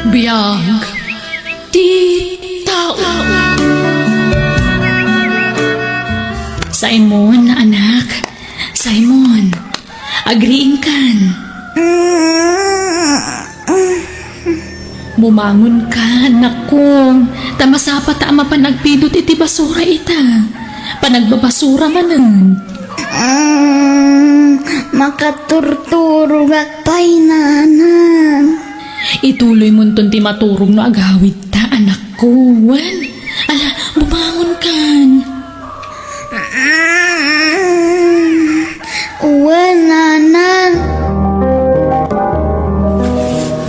Biyag ti tao. Simon, anak. Simon, agriin kan. Bumangon ka, anak ko. Tamasapa ta ama panagpidot iti basura ita. Panagbabasura manan. Makaturturog at painanan. Ituloy mo ti maturog no agawid ta, anak ko. Wan, ala, bumangon kan. Nanan.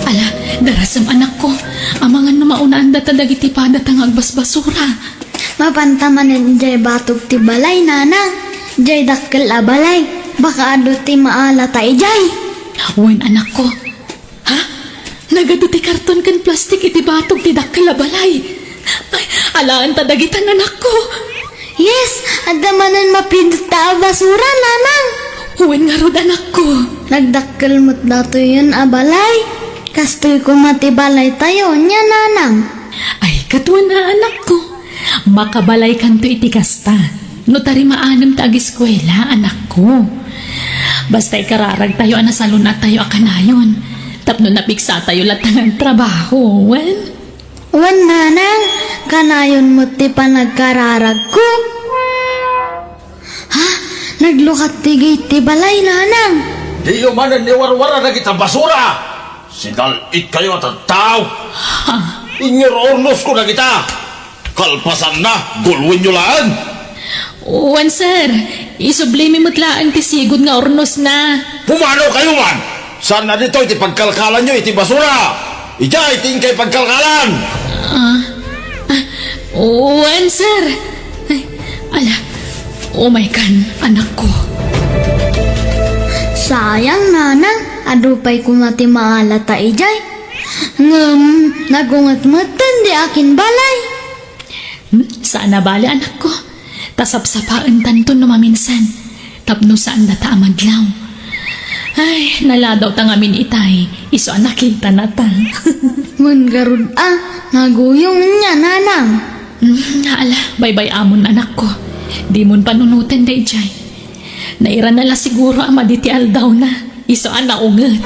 Ala, darasam anak ko. Amangan na maunaan data dagiti padat ang agbasbasura. Mapantaman jay batok ti balay, nanang. Jay dakkel a balay. Baka ado ti maala ta ijay. Wan, anak ko. Ha? Nagado ti karton kan plastik iti batog ti dakkel a balay. Ay, alaan ta dagitan anak ko. Yes, adamanan mapindot ta a basura, nanang. Wan nga rod anak ko. Nagdakkel mo't dato yun a balay. Kastoy ko matibalay tayo niya, nanang. Ay, katuan na anak ko. Makabalay kanto iti kasta. No tari maanem ta agiskwela, anak ko. Basta ikararag tayo anasalon at tayo akanayon. Tapno napiksa tayo latang trabaho, wan? Wan, nanang. Kanayon mo't ti panagkararag ko. Ha? Naglukat ti gate ti balay, nanang. Di yung manan ni warwara na kita basura. Sinalit kayo at tao. Ingirornos ko na kita. Kalpasan na, gulwin nyo laan. Wan, sir. Isublimi mo't laang ti sigod nga ornos na. Pumano kayo man? Saan na dito iti pagkalkalan nyo iti basura? Ija iti kay pagkalkalan. Wan, sir. Ay, ala. Oh my God, anak ko. Sayang, nanang. Adupay ko mati maala ta ijay. Nagungat-ngatan di akin balay. Saan na bali, anak ko? Tasapsapaan tanto no maminsan. Tapno saan data amadlaw. Ay, naladaw ta ngamin itay. Iso nakita na ta. Ngun garud naguyong niya, nanang. Naala, bye-bye amon, anak ko. Di mon panunutan da ijay. Naira nala siguro ama diti aldaw na. Iso naungat.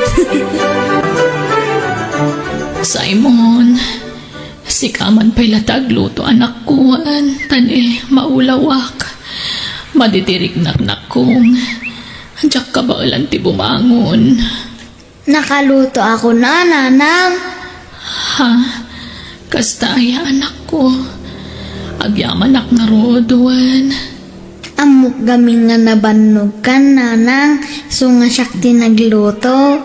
Simon, sikaman pa'y latagluto anak ko. Tani, maulawak. Maditirik nak kong. Diyak ka ba ulan ti bumangon? Nakaluto ako na, nanang. Ha? Kasta ay anak ko. Agyaman ak nga rodoan. Amok gamin nga nabannog kan, nanang. So nga syakti nagluto.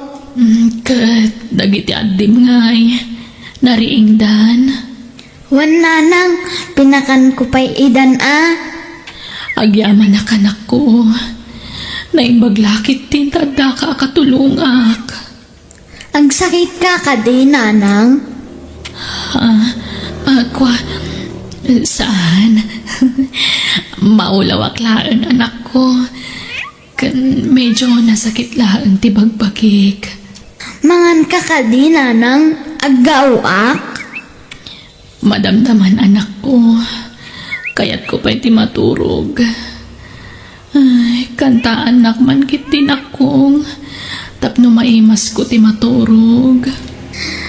Kat, dagiti adim ngay. Nariingdan. Wan, nanang. Pinakan ko pa'y idan Agyaman ak anak ko. Naimbaglakit tin tada ka katulungak. Agsakit ka ka di, nanang. Saan? Maulawak laan anak ko. Kan medyo nasakit laan ti bagbagik. Mangan ka ka di, nanang. Aggauak. Madamdaman anak ko. Kaya't ko pa'y ti maturog. Ay, kanta anak man kit din akong. Tapno maimas ko ti maturog.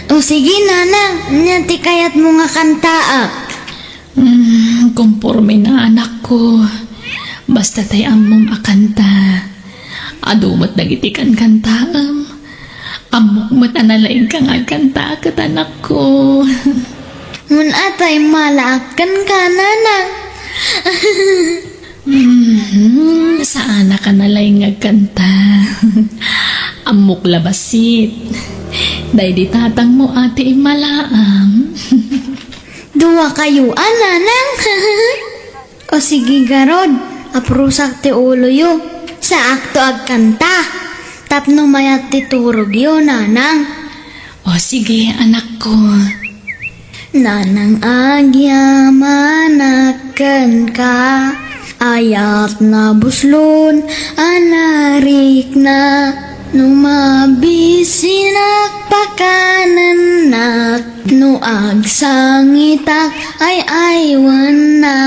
O sige, nanang. Nyanti kayat mo nga kanta Komporme na anak ko. Basta tay amom akanta. Adumat dagitikan kantaam. Amok mat analain ka nga kanta kat anak ko. Mun atay malaakan ka, nanang. Saan ka nalain nga kanta? Amok labasit. Day di tatang mo ate imalaam. Duwa kayo, nanang. O sige, garod. Aprusak ti ulo yo. Sa akto agkanta. Tapno mayat ti turog yo, nanang. O sige, anak ko. Nanang agyamanakan ka. Ayat na buslon, anarik na. Numabisinak pakanan na No agsangitak ay aywan na.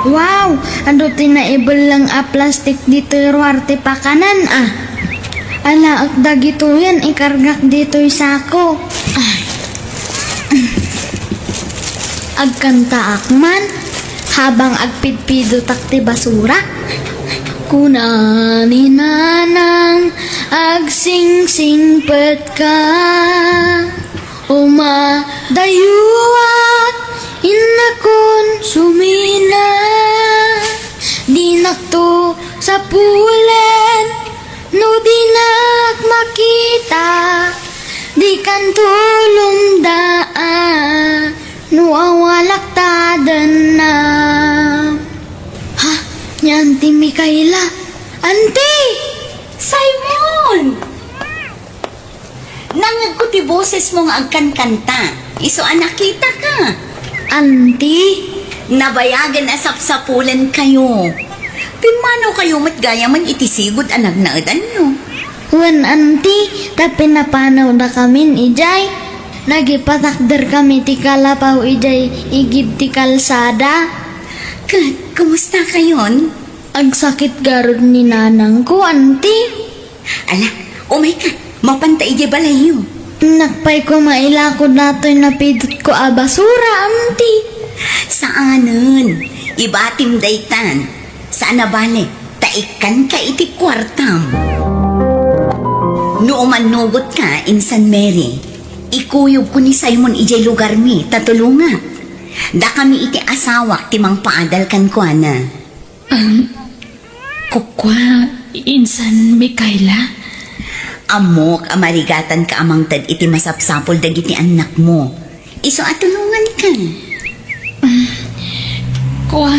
Wow! Ano tinaibol lang plastic dito ruwarte pa kanan Ala, agda gito yan, ikargak dito sako. Agkanta akman, habang agpidpido takti basura. Kunani nanang, agsingsingpet ka. Umadayuat, inakon sumina. Dinakto sa pulen, no dinak makita. Di kan tulong daan, no awalak tadan na. Ha? Nyanti Mikaela. Ante! Simon! Nangag ko ti boses mo nga agkan-kanta. Iso nakita ka. Ante? Nabayagan asap-sapulan kayo. Pimano kayo matgaya man itisigod anagnaadan nyo. Wan ante, tapi napanaw na kamin ijay. Nagipatakder kami ti kalapaw ijay igib ti kalsada. Kat, kumusta kayon? Agsakit garod ni nanang ko, ante. Ala, umay ka. Mapanta ije balayo. Nakpay ko mailakod nato'y napidot ko basura, ante. Saanan? Ibatim daytan. Saan na bale? Taikan ka iti kwartam. Nooman nugot ka, Insan Mary. Ikuyog ko ni Simon ijay lugar mi, tatulunga. Da kami iti asawak timang paadal kan ko na. Kukwa, Insan Mikaela? Amok, amarigatan ka amang tad iti masapsapol dagiti anak mo. Iso atulungan ka. Kuwa,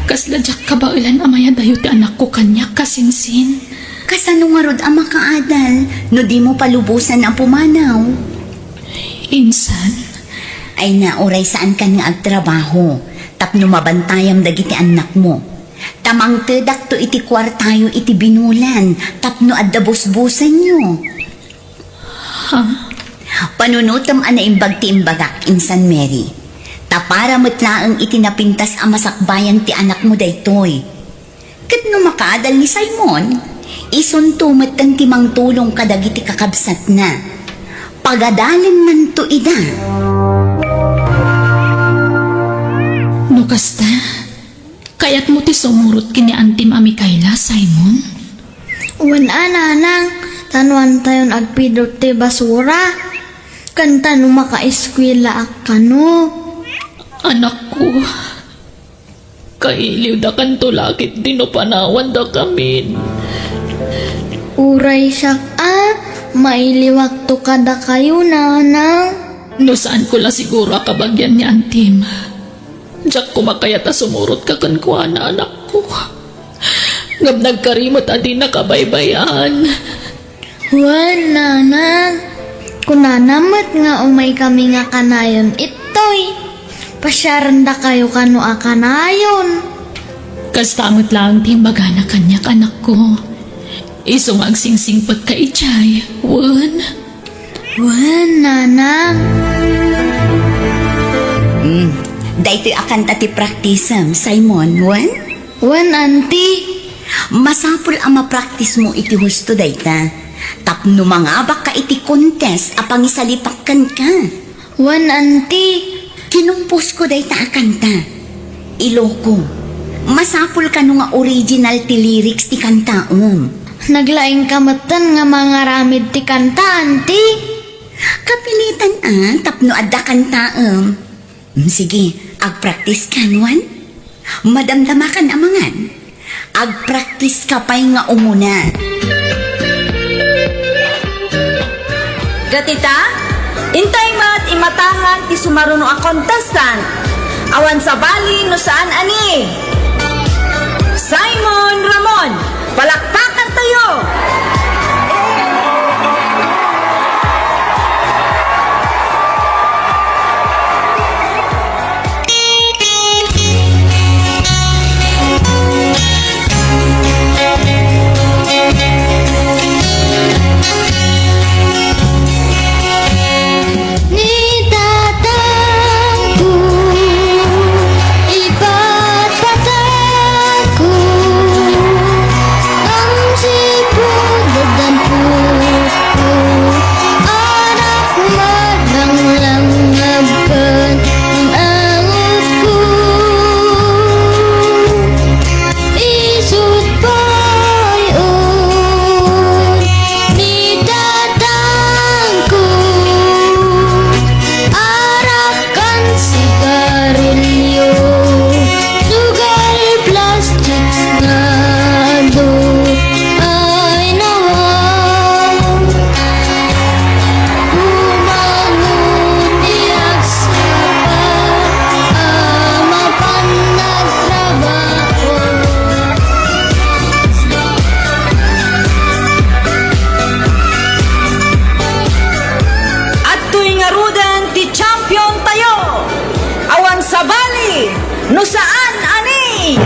kasladyak kabailan amaya dayo ti anak ko kanya kasinsin. Kasano nga rod ang makaadal, no di mo palubusan ang pumanaw. Insan, Ay nauray saan ka nga agtrabaho, tapno mabantayam dagiti anak mo. Tamang tedak to iti kwartayo iti binulan, tapno addabos-busan nyo. ha? Panunutam ana imbag ti imbagak, Insan Mary. Tapara matlaang iti napintas ang masakbayan ti anak mo daytoy. Kat no makaadal ni Simon, isuntumat ang timang tulong kadagiti kakabsat na. Pagadalin man to ida. No kasta, kaya't mo ti sumurot kini Antim Mikaela, Simon? Wan nanang, tanuan tayon agpidot ti basura. Kanta no makaeskwela akano. Anak ko, kailiw da kanto lakit dinopanawan da kamin. Uray siyak mailiwak to kada kayo nanang. No saan ko la siguro kabagyan ni Antim. Diyak ko makayata sumurot ka kan kuha na anak ko. Ngab nagkarimot adi nakabaybayan. Wan nanang, kunanamat nga umay kami nga kanayon itoy. Pasyaranda kayo kano akanayon. Kastamot lang timbaga na kanyak anak ko. Isong agsingsingpot ka ichay, wan. Wan nanang. Dahito akan tati praktisam, Simon, wan? Wan auntie. Masapul ang mapraktis mo iti husto dayta. Tapno mangabak ka iti contest apang isalipakan ka. Wan auntie. Kinumpos ko dayta akanta. Iloko. Masapul ka no nga original ti lyrics ti kantaom. Naglaing kamatan nga mga ramid ti kanta auntie. Kapilitan tapno adda kantaom. Sige, agpraktis ka, Juan. Madamdamakan amangan. Agpraktis ka pa'y nga umuna. Gatita, intay mat imatahan ti sumaruno a contestant. Awan sa bali no saan ani. Simon Ramon, palakpakan tayo! no saan ani?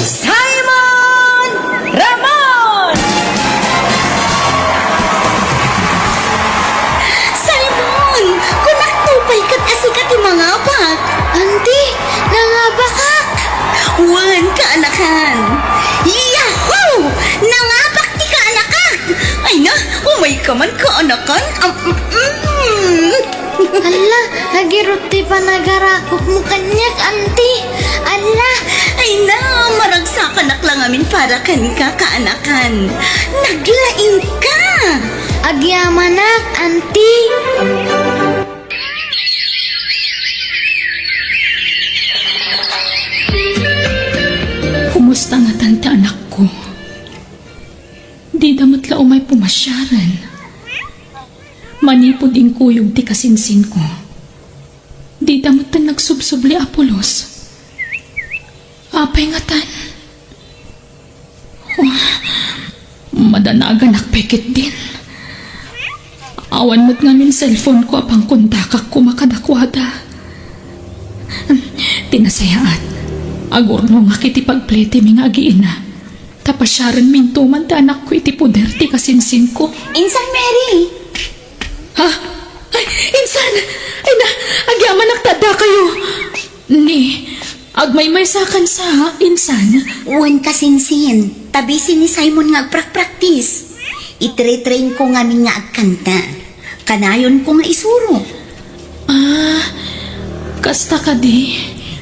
Simon Ramon! Simon! Kunaktupay kat asikat yung mga bak. Auntie, nangabakak. Wan kaanakan. Yahoo! Nangabak ti kaanakan. Ay na, umay ka man kaanakan. Ala, nagiruti pa nagarakop mo kanyak, auntie. Ala, Ay na, maragsakan lang amin para kan ka kaanakan. Naglaing ka. agyamanak, auntie. Kumusta nga tante anak ko? Di damat la umay pumasyaran. Manipod din kuyog ti kasinsin ko. Di damat na nagsubsubli Apolos. Apay nga tan. Oh, madanagan nakpekit din. Awan mo't ngamin cellphone ko apang kontakak ko makadakwada. Tinasayaan. Agurno nga kiti pagplete mi nga agiina. Tapasyaran mintuman ta anak ko iti puder ti kasinsin ko. Insan Mary. Ha? Ay, insan! Ay na, agyaman nagtada kayo. Ni, agmay-may sakan sa insan. Wan kasinsin. Tabisin ni Simon nga agprak-praktis. Itre-train ko nga min nga agkanta. Kanayon ko nga isuro. Ah, kasta ka di.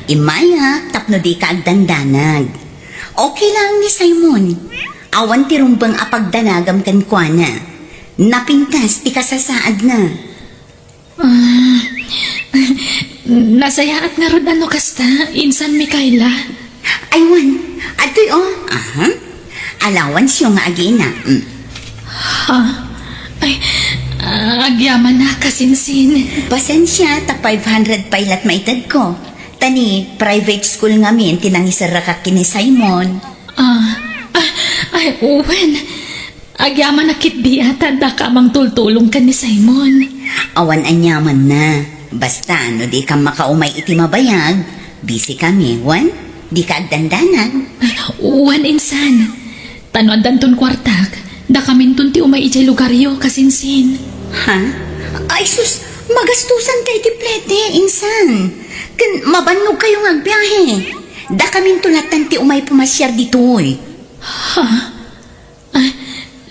Imaya, tapno di ka agdandanag. Okay lang ni Simon. Awan ti rumbang apagdanagam kan kwa na. Napintas ti kasasaad na. Nasayaat nga rod ano kasta, insan Mikaela. Aywan, ato'y Aha. Alawan siya nga agina. Ha? Ay, agyaman na kasinsin. Pasensya, ta 500 pailat maitad ko. Tani, private school nga min, tinangisara ka kini Simon. Ay, Owen. Agyaman na kit di ata da ka mang tultulong ka ni Simon. Awan anyaman na. Basta, no di ka makaumay iti mabayag, busy kami, wan? Di ka agdandanan. Owen, insan. Tanoan danton kwartak, da kamin tunti umay ijay lugaryo kasinsin. Ha? Ay sus, magastusan tayo ti plete, insan. Kan mabanog kayo nga agbiyahe. Da kaming tulatan ti umay pumasyar ditoy. Ha?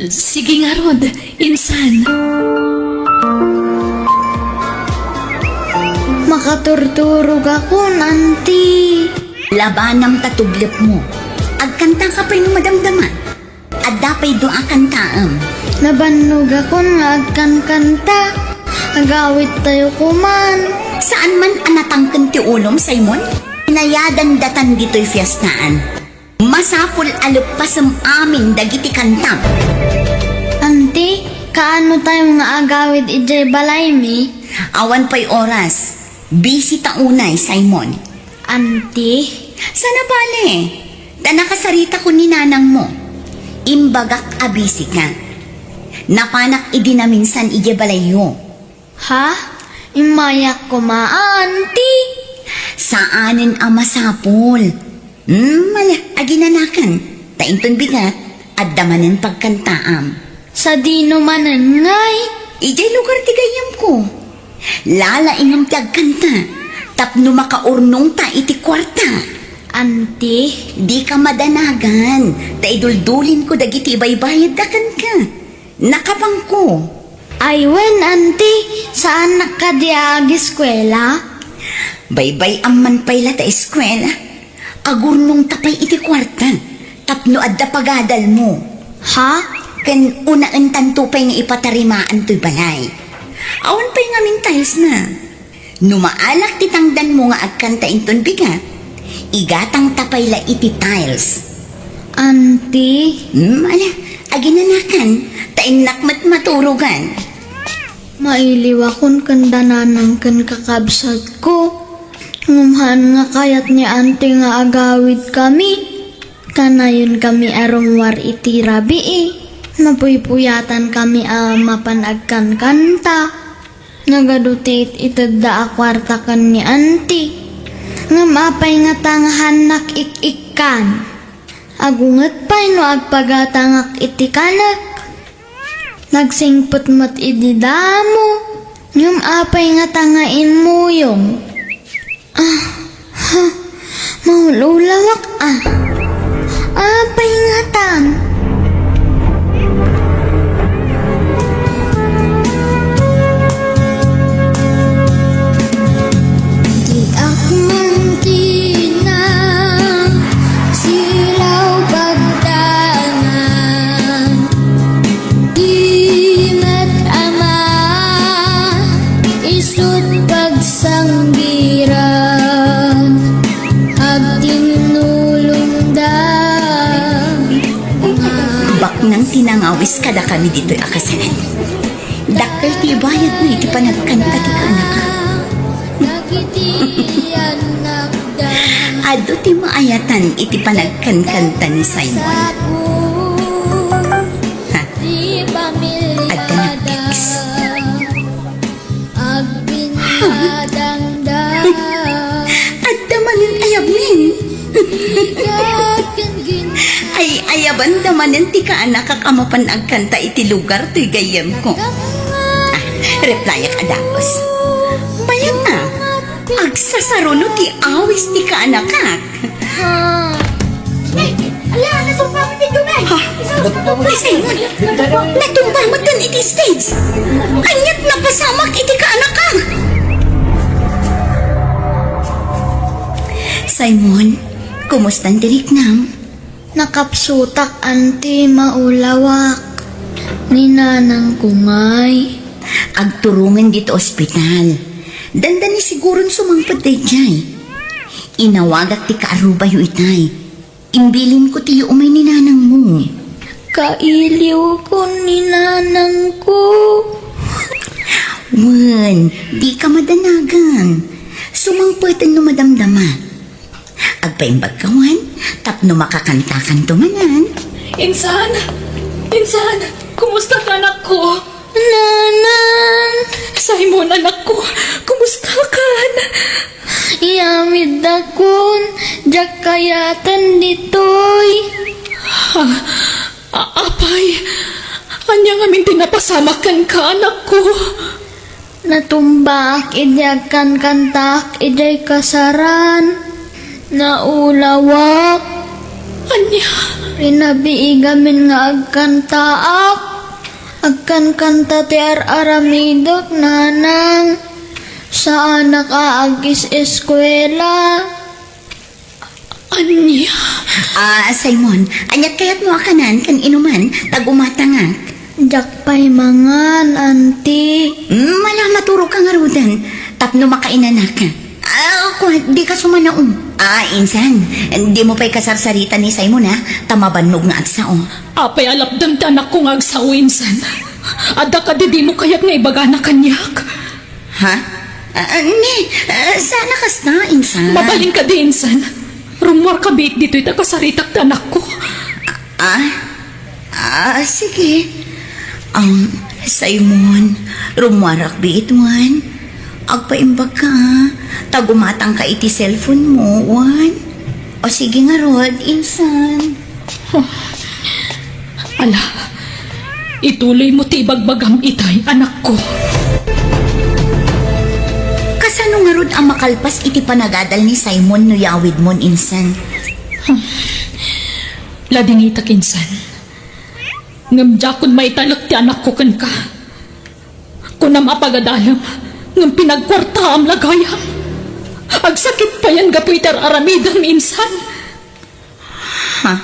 Sige nga rod, insan. Makaturturog ako, auntie. Labanam tatublip mo. Agkanta ka pa'y madamdaman. At dapay doon akantaam. Nabanog ako nga agkan-kanta. Agawit tayo kuman. Saan man anatangkan ti ulom, Simon? Inayadan datan dito'y fiestaan. Masapul alupasam amin dagiti kantang. Auntie, kaano tayo nga agawid ijay balay mi? Awan pa'y oras. Busy taunay, Simon. Auntie, Sana bale. Nakasarita ko ni nanang mo. Imbagak abisi ka. Napanak idinaminsan ije balayo. ha? Imayak ko ma, auntie. Saanin ang masapul? Mala, aginanakan. Tainton bigat, at damanin pagkantaam. Sa dino manangay. Ijay lugar tigayam ko. Lala inong tiyagkanta. Tapno makaurnong ta iti kwarta. Auntie, Di ka madanagan. Taiduldulin ko dagiti baybayad dakan ka. Nakabang ko. aywen auntie, saan nakadiag eskwela? Baybay amman payla ta eskwela. Agurnong tapay iti kwarta. Tapno adda pagadal mo. Ha? Kan unaan tantupay nga ipatarimaan to'y balay. Awan pa'y ngamin tiles na. Numaalak titangdan mo nga agkanta inton bigat. Igatang tapay la iti tiles. Auntie, Ala, aginanakan. Tainakmat maturugan. mailiwakon kandananang kan kakabsat ko. Ngumhan nga kayat ni auntie nga agawid kami. Kanayon kami arong war iti rabi eh. Napuypuyatan kami mapanagkan kanta. Nagadutit itadda akwarta kan ni auntie. Nga mapay nga tanghanak ik-ikan. Agunget pa'y no agpagatangak itikanak. Nagsingpot mo't ididamo. Ngam apay nga tangain mo yung. Maululawak Apay nga tang. Di akman tinang silaw pagdangan. Di ama isut pagsanggiran. Bak nang tinangawis kada kami dito'y akasanan. Dakkel ti bayad mo iti panagkanta ti anak. Ado ti maayatan iti panagkankanta ni Simon. Ha? At kanagtiks. At damanin ayabmin. Ay ayaban damanin ti ka anak kakamapan agkanta iti lugar to'y gayam ko. Replaya ka dapos. Bayan na. Agsasaruno ti awis ti ka anak kak. Ala, natumpa mo dito, May! Simon, natumba mo dun iti stage. Anyat na pasamak iti ka anak kak. Simon, kumustan dirik nam? Nakapsutak anti maulawak. Ninanang kumay. Agturungan dito ospital. Dandani sigurong sumangpad day jay. Inawagak ti kaaruba yu itay. Imbilin ko ti umay ni nanang mo. Kailiw ko ninanang ko. Wen, di ka madanagan. Sumangpatan no madamdama. Agpaimbag kawan, tapno makakantakan tumanan. Insan! Insan! Kumusta ka, anak ko? Nanang! Simon, anak ko! Kumusta ka? Iyamid akon. Diyak kayatan ditoy. Apay! Anya ngamin tinapasamakan ka, anak ko! Natumbak idyakan kantak iday kasaran. Naulawak. Anya! Rinabiigamin nga agkantaak. Agkan-kanta ti aramidok nanang. Sa anak aagis eskwela. Anya! Simon, anyat kayat mo akanan kan inuman, tagumatangak. Diyak pa'y mangan, auntie. Mala maturo ka nga rudan, tapno makainanak ka. Di ka sumanaong. Insan, di mo pa'y kasarsarita ni Simon ha, tamabanog nga agsao. Apay alapdam ti anak ko nga agsaw, insan. Ada ka di mo kayat nga ibaga na kanyak. Ha? Sana kas na, insan. Mabalin ka di, insan. Rumor ka bit dito ita kasaritak ti anak ko. Sige. Simon, rumwarak biitwan. Agpaimbag ka, tagumatang ka iti cellphone mo, Wan. O sige nga, Rod, insan. Ala, ituloy mo ti ibagbagam itay, anak ko. Kasano nga, Rod, ang makalpas iti panagadal ni Simon no yawid mon, insan? Lading itak, insan. Ngamdya kun maitalak ti anak ko kan ka. Kunam apagadalam, ngam pinagkwarta am lagayam. Agsakit pa yan gapuiter aramidam, insan. Ha?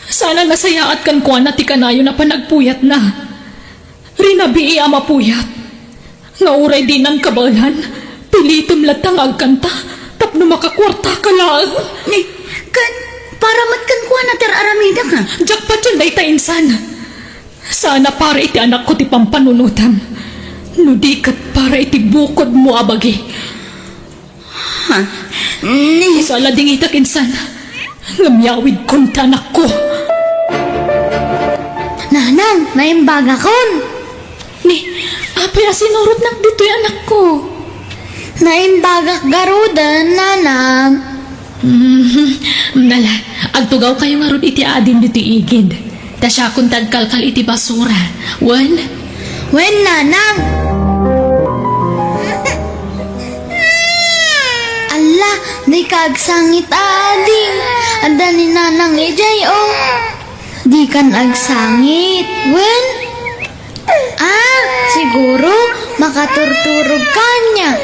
Sana nasayaat kan kuan na ti kanayo na panagpuyat na. Rinabii ama puyat. Nga uray din ang kabalan. Pilitom latang agkanta. Tapno makakwarta ka lang. Para matkan kuha na aramida ka. Jakpat yun day ta, insan. Sana para iti anak ko ti pampanunutam. Nudikat para iti bukod mo abagi. Ha? Sala ding itak, insan. Ngamyawid kon ti anak ko. Nanang, naimbaga kon. Ni, Apay asinurot nak dito'y anak ko. Naimbagak garudan, nanang. Nala, agtugaw kayo nga ron iti adim dito igid. Ta siya kung tagkalkal iti basura. Wan? Wen, nanang. Ala, di kaagsangit ading. Ada ni nanang ejay, oh. Di kan agsangit. Wen? Siguro makaturturog ka niya.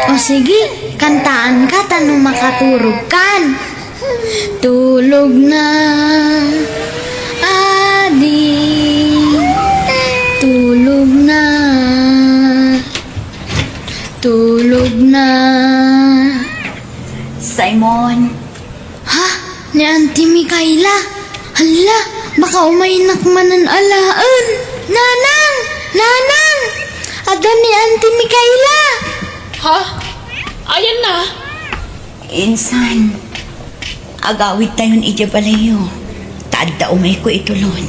O sige, kantaan ka tanong makaturog kan. Tulog na, ading. Tulog na. Tulog na. Simon, Ha? Ni Auntie Mikaela? Hala, baka umainak manan alaan. Nanang! Nanang! Ada ni Auntie Mikaela. Ha? Ayan na. insan, agawid tayon ijabalayo. Taadda umay ko itulon.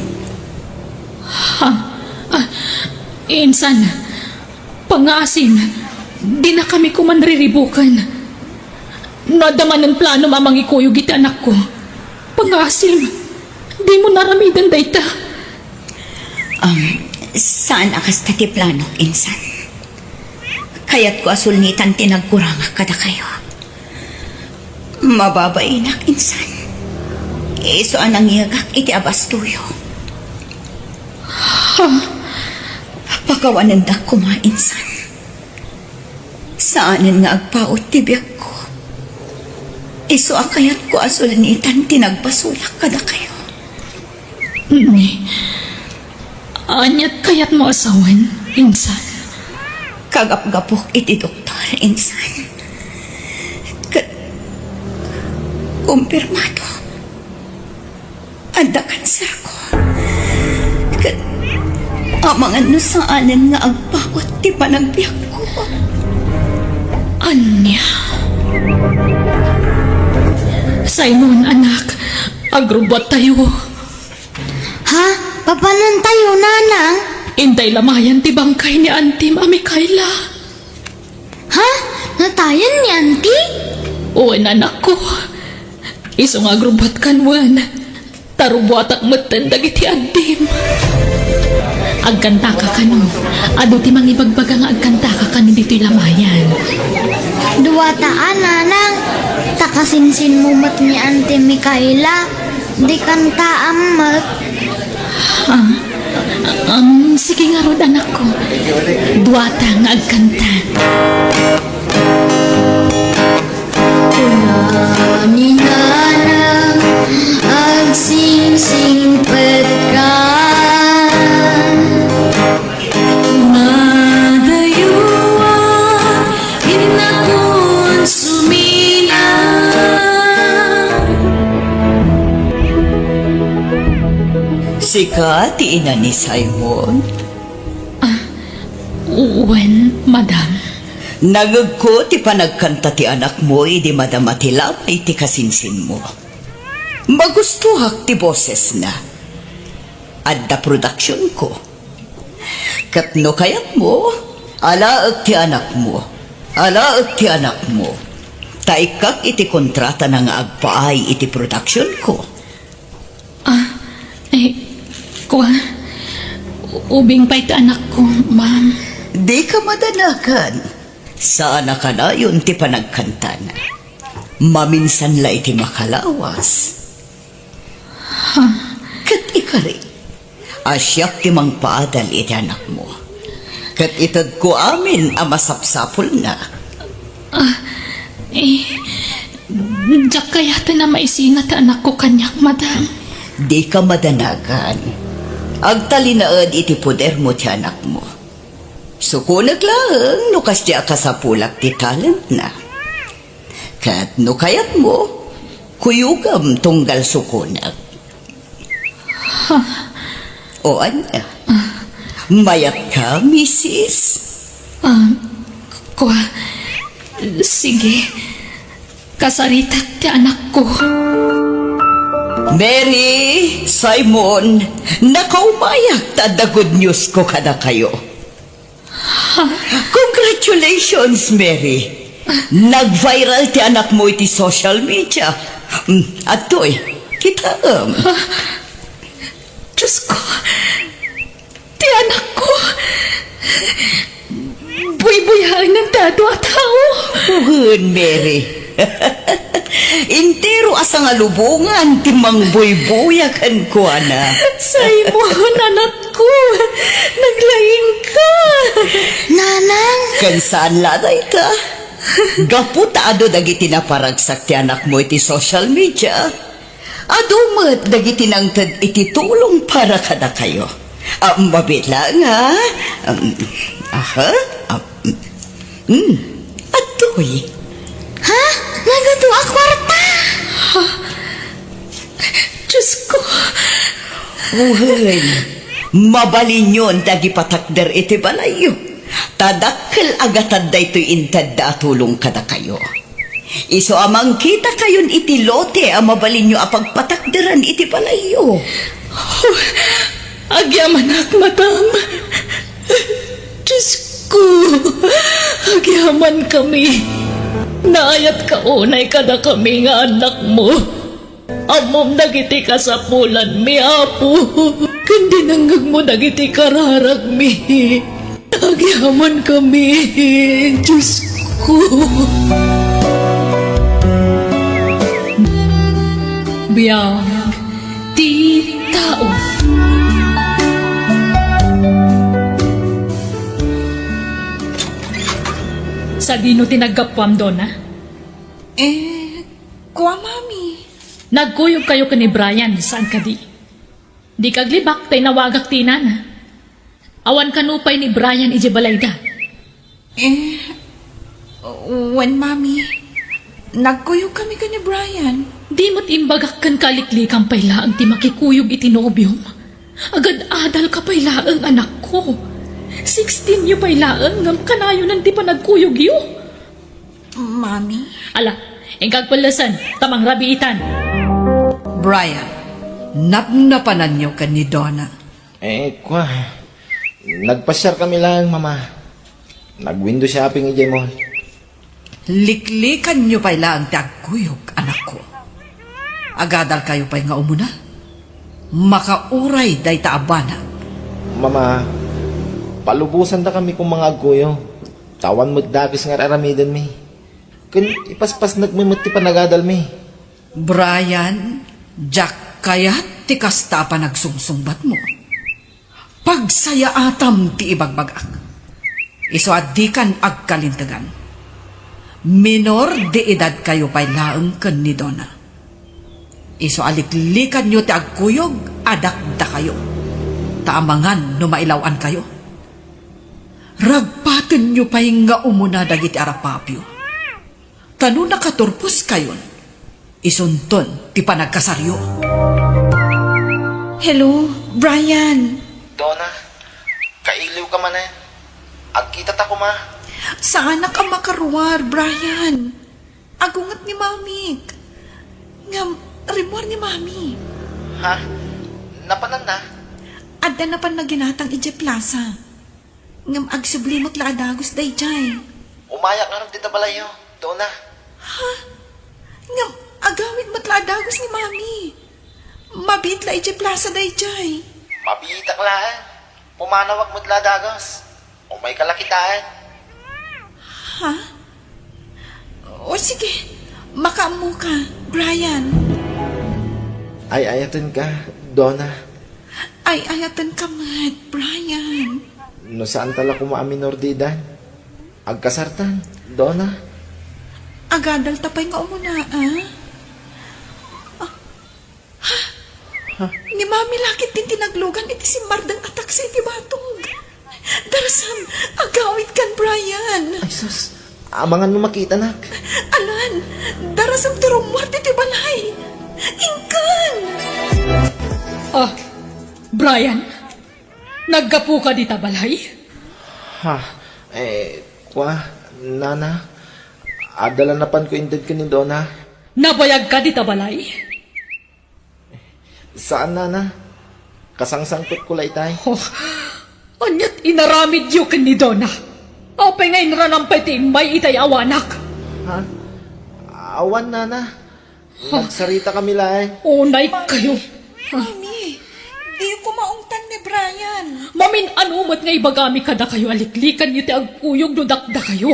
Insan, pangasin, di na kami kumanriribukan. Nadaman ng plano mamang ikuyog iti anak ko. Pangasim, di mo naramidan dayta. Saan akas tati plano, insan? Kaya't ko asulnitan tinagkuranga kada kayo. Mababainak, insan. Iso anang iyagak iti abastuyo. Pakawanandak ko mga insan. Saanan nga agpaot tibiyag ko. Iso akayat ko asulnitan tinagpasulak kada kayo. Anyat kayat mo asawan, insan. Kagap-gapok iti doktor, insan. Kumpirmado. Anda kanser ko. Amangan no saanan nga agpawat ti panagbiyak ko. Anya. Simon, anak, agrubot tayo. Ha? Papanan tayo, nanang? Intay lamayan ti bangkay ni Auntie Mikaela. Ha? Natayan ni Auntie? Uwan, anak ko. Iso nga agrubot kanwan. Tarubuat ak matandag iti Auntie. Agkanta ka kano. Ado ti mangibagbaga nga agkanta ka kano dito'y lamayan. Dua taan, nanang. Takasinsin mo mat ni Auntie Mikaela. Di kan taamat. Sige nga rod, anak ko. Duwata nga agkanta. Ni nanang agsing-sing ka. Madayuan inakon sumina. Sika, ti ina ni Simon. Uwan, madam. Nagagko ti panagkanta ti anak mo, idi madamatila, ay ti kasinsin mo. Magustuhak ti boses na. Adda production ko. Katno kayat mo, alaag ti anak mo. Alaag ti anak mo. Taikak iti kontrata na nga agpaay iti production ko. Kuha, ubing pa ito anak ko, ma'am. Di ka madanakan. Sana ka na yun ti panagkanta na. Maminsan la iti makalawas. Kat ikari, asyak ti mangpaadal iti anak mo. Kat itad ko amin ang masapsapol na. Diyak kaya ito na maisingat anak ko kanyak, madam. Di ka madanagan. Agtalinaad iti poder mo ti anak mo. Sukunag lang, nukas di akasapulak ti talent na. Kat no kayat mo, kuyugam tunggal sukunag. O anya, mayat ka, misis? Kuha, sige. Kasaritat ti anak ko. Mary, Simon, nakaumayak ta the good news ko kada kayo. Congratulations, Mary. Nag-viral ti anak mo iti social media. At to'y, kita Diyos ko, ti anak ko, buy-buyahan ng tado at tao. Ugun, Mary. Intero asang alubungan ti mangboy-boyakan ko, ana. Simon, anak ko, naglaing ka. Nanang, Kan saan laday ka? Gaputado dagiti naparagsak ti anak mo iti social media. Adumat dagiti nangtad iti tulong para kada kayo. Mabit lang, ha? Aha? Atoy. ha? Nagado a kwarta. Diyos ko, Uhay. Mabalin yun dagi patakder iti balayo. Tadakkel agatad da ito'y intad da tulong kada kayo. Iso amang kita kayon iti lote ang mabalin nyo apagpatakderan iti balayo. agyaman ak madam. Diyos ko, agyaman kami. Naayat ka unay kada kami nga anak mo. Amom dagiti kasapulan mi apo. Kundi nanggag mo dagiti kararag mi. Agyaman kami, Diyos ko. Biyag ti tao. Sa dino tinagapwam doon, ha? Kuha, mami. Nagkuyog kayo ka ni Brian, saan ka di? Di kaglibak, tay nawagak tinana. Awan kanupay ni Brian ijibalayda. When, mami, nagkuyog kami ka ni Brian. Di mo't imbagak kan kaliklikang paylaang ti makikuyog itinobyom. Agad adal ka paylaang anak ko. 16 yu paylaang ngam kanayo nan ti pa nagkuyog yu. Mami? Ala, ingkag palasan, tamang rabiitan. Brian, napnapanan niyo ka ni Donna. Kwa. Nagpasyar kami lang, mama. Nag-window shopping ijay mo. Liklikan niyo pa'y lang tagkuyog, anak ko. Agadal kayo pa'y nga umuna. Makauray day taabana. Mama, palubusan da kami kung mga agkuyo. Tawan magdakis nga raramidan mi. Kun ipaspas nagmimati pa nagadal mi. Brian, Jack kaya ti kasta pa nagsungsumbat mo. Pagsaya atam ti ibagbagak. Iso adikan agkalintagan. Minor de edad kayo pa'y laeng ken ni Donna. Iso aliklikan nyo ti agkuyog, adakda kayo. Taamangan no mailawan kayo. Ragpaten nyo pa'y nga umuna dagiti arapapyo. Tano nakaturpos kayon, isunton ti panagkasaryo. Hello, Brian. Donna, kailiw ka man eh. Agkita ta ko ma. Saan ka makaruwar, Brian? Agungat ni Mami. Ngam, rimor ni Mami. Ha? Napanan na? Adda na pan naginatang ije plaza. Ngam, agsublimot la adagos day jay. Umayak na rin dita balayo, Donna. Ngam, agawid matla adagos ni Mami. Mabit la ije plaza day jay. Mabitak lang. Pumanawag mo't ladagos. O may kalakitaan. Ha? O sige, makaamu ka, Brian. Ay, ayatan ka, Donna. Ay, ayatan ka mat, Brian. No saan tala kumaaminor didan? Agkasartan, Donna. Agadal tapay nga umuna, Ni Mami lakit din tinaglugan iti si Mardang atak sa iti batog. Darasam, agawid kan, Brian. Ay, sus. Amangan mo makita, nak. Alan, darasam ti rumwart iti balay. Ingkan! Ah, Brian, naggapu ka di tabalay? Ha? Nana. Adala na pan ko indad ka ni Donna. Nabayag ka di tabalay? Saan, Nana? Kasangsangpit ko laitay. Oh, anyat inaramid yu kan ni Donna. Apay ngayon ranampay timbay itay awanak. Ha? Awan, Nana. Nagsarita kami lang. Unay kayo. Mami, di ko maungtan ni Brian. Mamin anumat nga ibagami kada kayo aliklikan iti agkuyog no dakda kayo.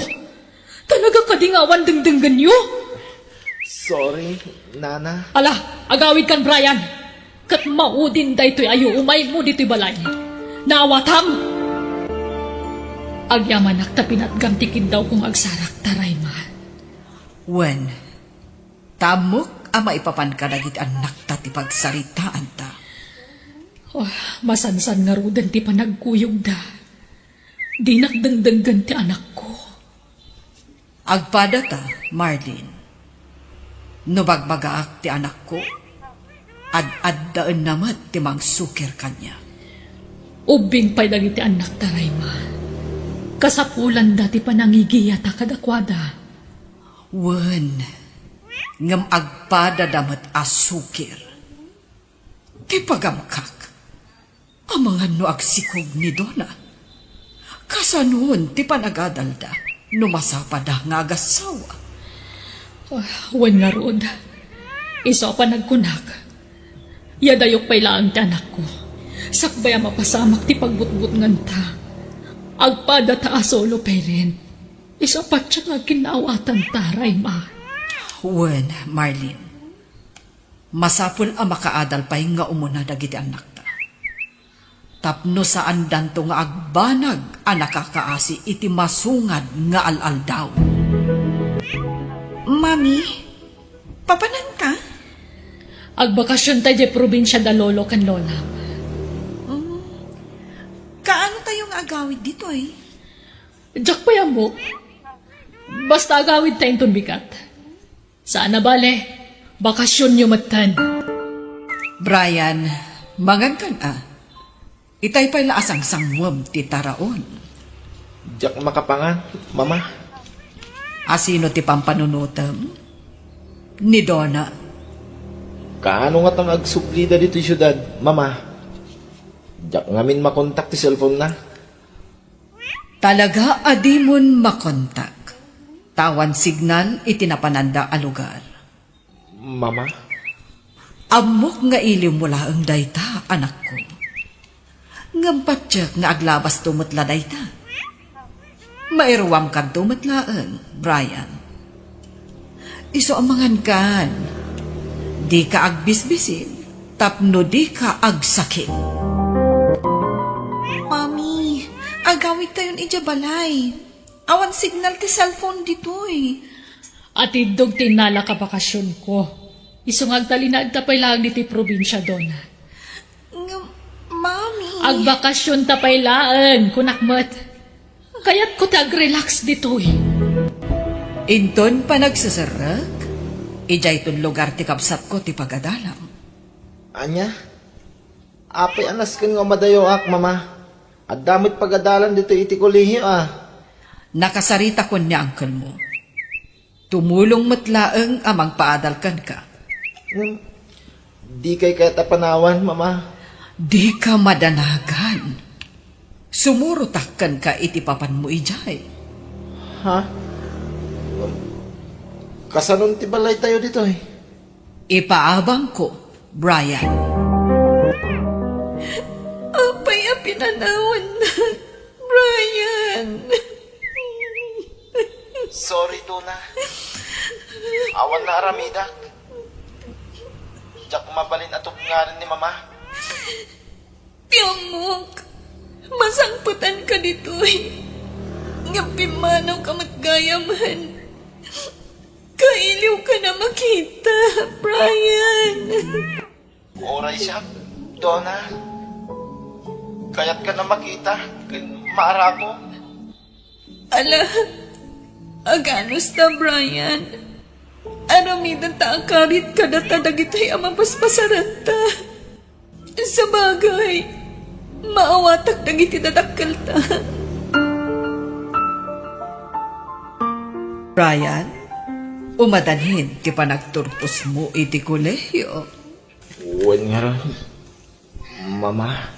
Talaga kadingawan dengdenggan nyo. Sorry, Nana. Ala, agawid kan Brian. Kat maudin da ito'y ayo umay mo dito'y balay. Naawatang. Agyamanak ta pinatgamtikin daw kung agsarak taray ma. Wen, tamok ang maipapan ka na git anak ta ti pagsaritaan ta. Oh, masansan nga rudan ti panagkuyog da. Di nakdengdenggan ti anak ko. Agpada ta, Marlene. Nubagbagaak ti anak ko. Ad-addaan namat ti mangsukir kanya. Ubing pa'y dagiti anak taray ma. Kasapulan dati panangigiya ta kadakwada. Wen, ngam agpada damat asukir. Ti pagamkak. Amangan no agsikog ni Donna. Kasanuon ti panagadalda. Numasapada nga agasawa. Oh, wan nga rod. Iso pa nagkunak. Yadayok pa'y laang ti anak ko. Sakbaya mapasamak ti pagbutbut nganta. Agpada ta asolo pa'y rin. Iso pa siya nga kinawatan taray ma. Wen, Marlene. Masapul ang makaadal pa'y nga umuna dagiti anak ta. Tapno saan danto nga agbanag ang nakakaasi iti masungad nga al-al daw. Mami, papanan ka? Agbakasyon tayo di probinsya da lolo kan lola. Kaano tayong agawid dito eh? Diyak pa yan mo. Basta agawid tayong tunbikat. Saan na bale? Bakasyon nyo matan. Brian, mangan kan Itay pa'y laasang sangwam ti taraon. Diyak makapangan, Mama. Asino ti pampanunutam? Ni Donna. Kaano nga tang agsuplida dito yung syudad, Mama? Diyak ngamin makontak ti cellphone na. Talaga adimon makontak. Tawan signal itinapananda a lugar. Mama? Amok nga iliw mula ang dayta, anak ko. Ngampatyak nga aglabas tumutla dayta. Mairuwam kan tumutlaan, Brian. Iso amangan kan. Di ka agbisbisin, tapno di ka agsakit. Mami, agawid tayon ijabalay. Awan signal ti cellphone ditoy. At idog tinala ka bakasyon ko. Isungag talinag tapay lang diti probinsya doon. Mami. Agbakasyon tapay laan, kunakmat. Kaya't ko tag-relax dito eh. Inton pa nagsasarak, ijay ton lugar ti kapsat ko ti pagadalam. Anya? Apay anas kan nga madayo ak, Mama. At damit pagadalan dito iti kolehiyo Nakasarita ko niya angkol mo. Tumulong matlaang amang paadalkan ka. Di kay katapanawan, Mama. Di ka madanagan. Sumurutakkan ka iti papan mo ijay. Ha? Kasanon ti balay tayo dito eh. Ipaabang ko, Brian. Apay a pinanawan na, Brian. Sorry, Donna. Awan na aramida. Diyak mabalin atong nga rin ni Mama. Piyamok, masangputan ka dito eh. Ngapimanaw ka matgayaman. Kailiw ka na makita, Brian. Oray siya, Donna. Kaya't ka na makita. Maara ko. Ala, aganos ta, Brian. Aramidan ta ang karit ka na tadagitay ang mapaspasaran ta. Sa bagay, maawatak dagiti dadakkel ta. Brian, umadanhin ti panagturpos mo iti kolehiyo. Uwan nga rin. Mama.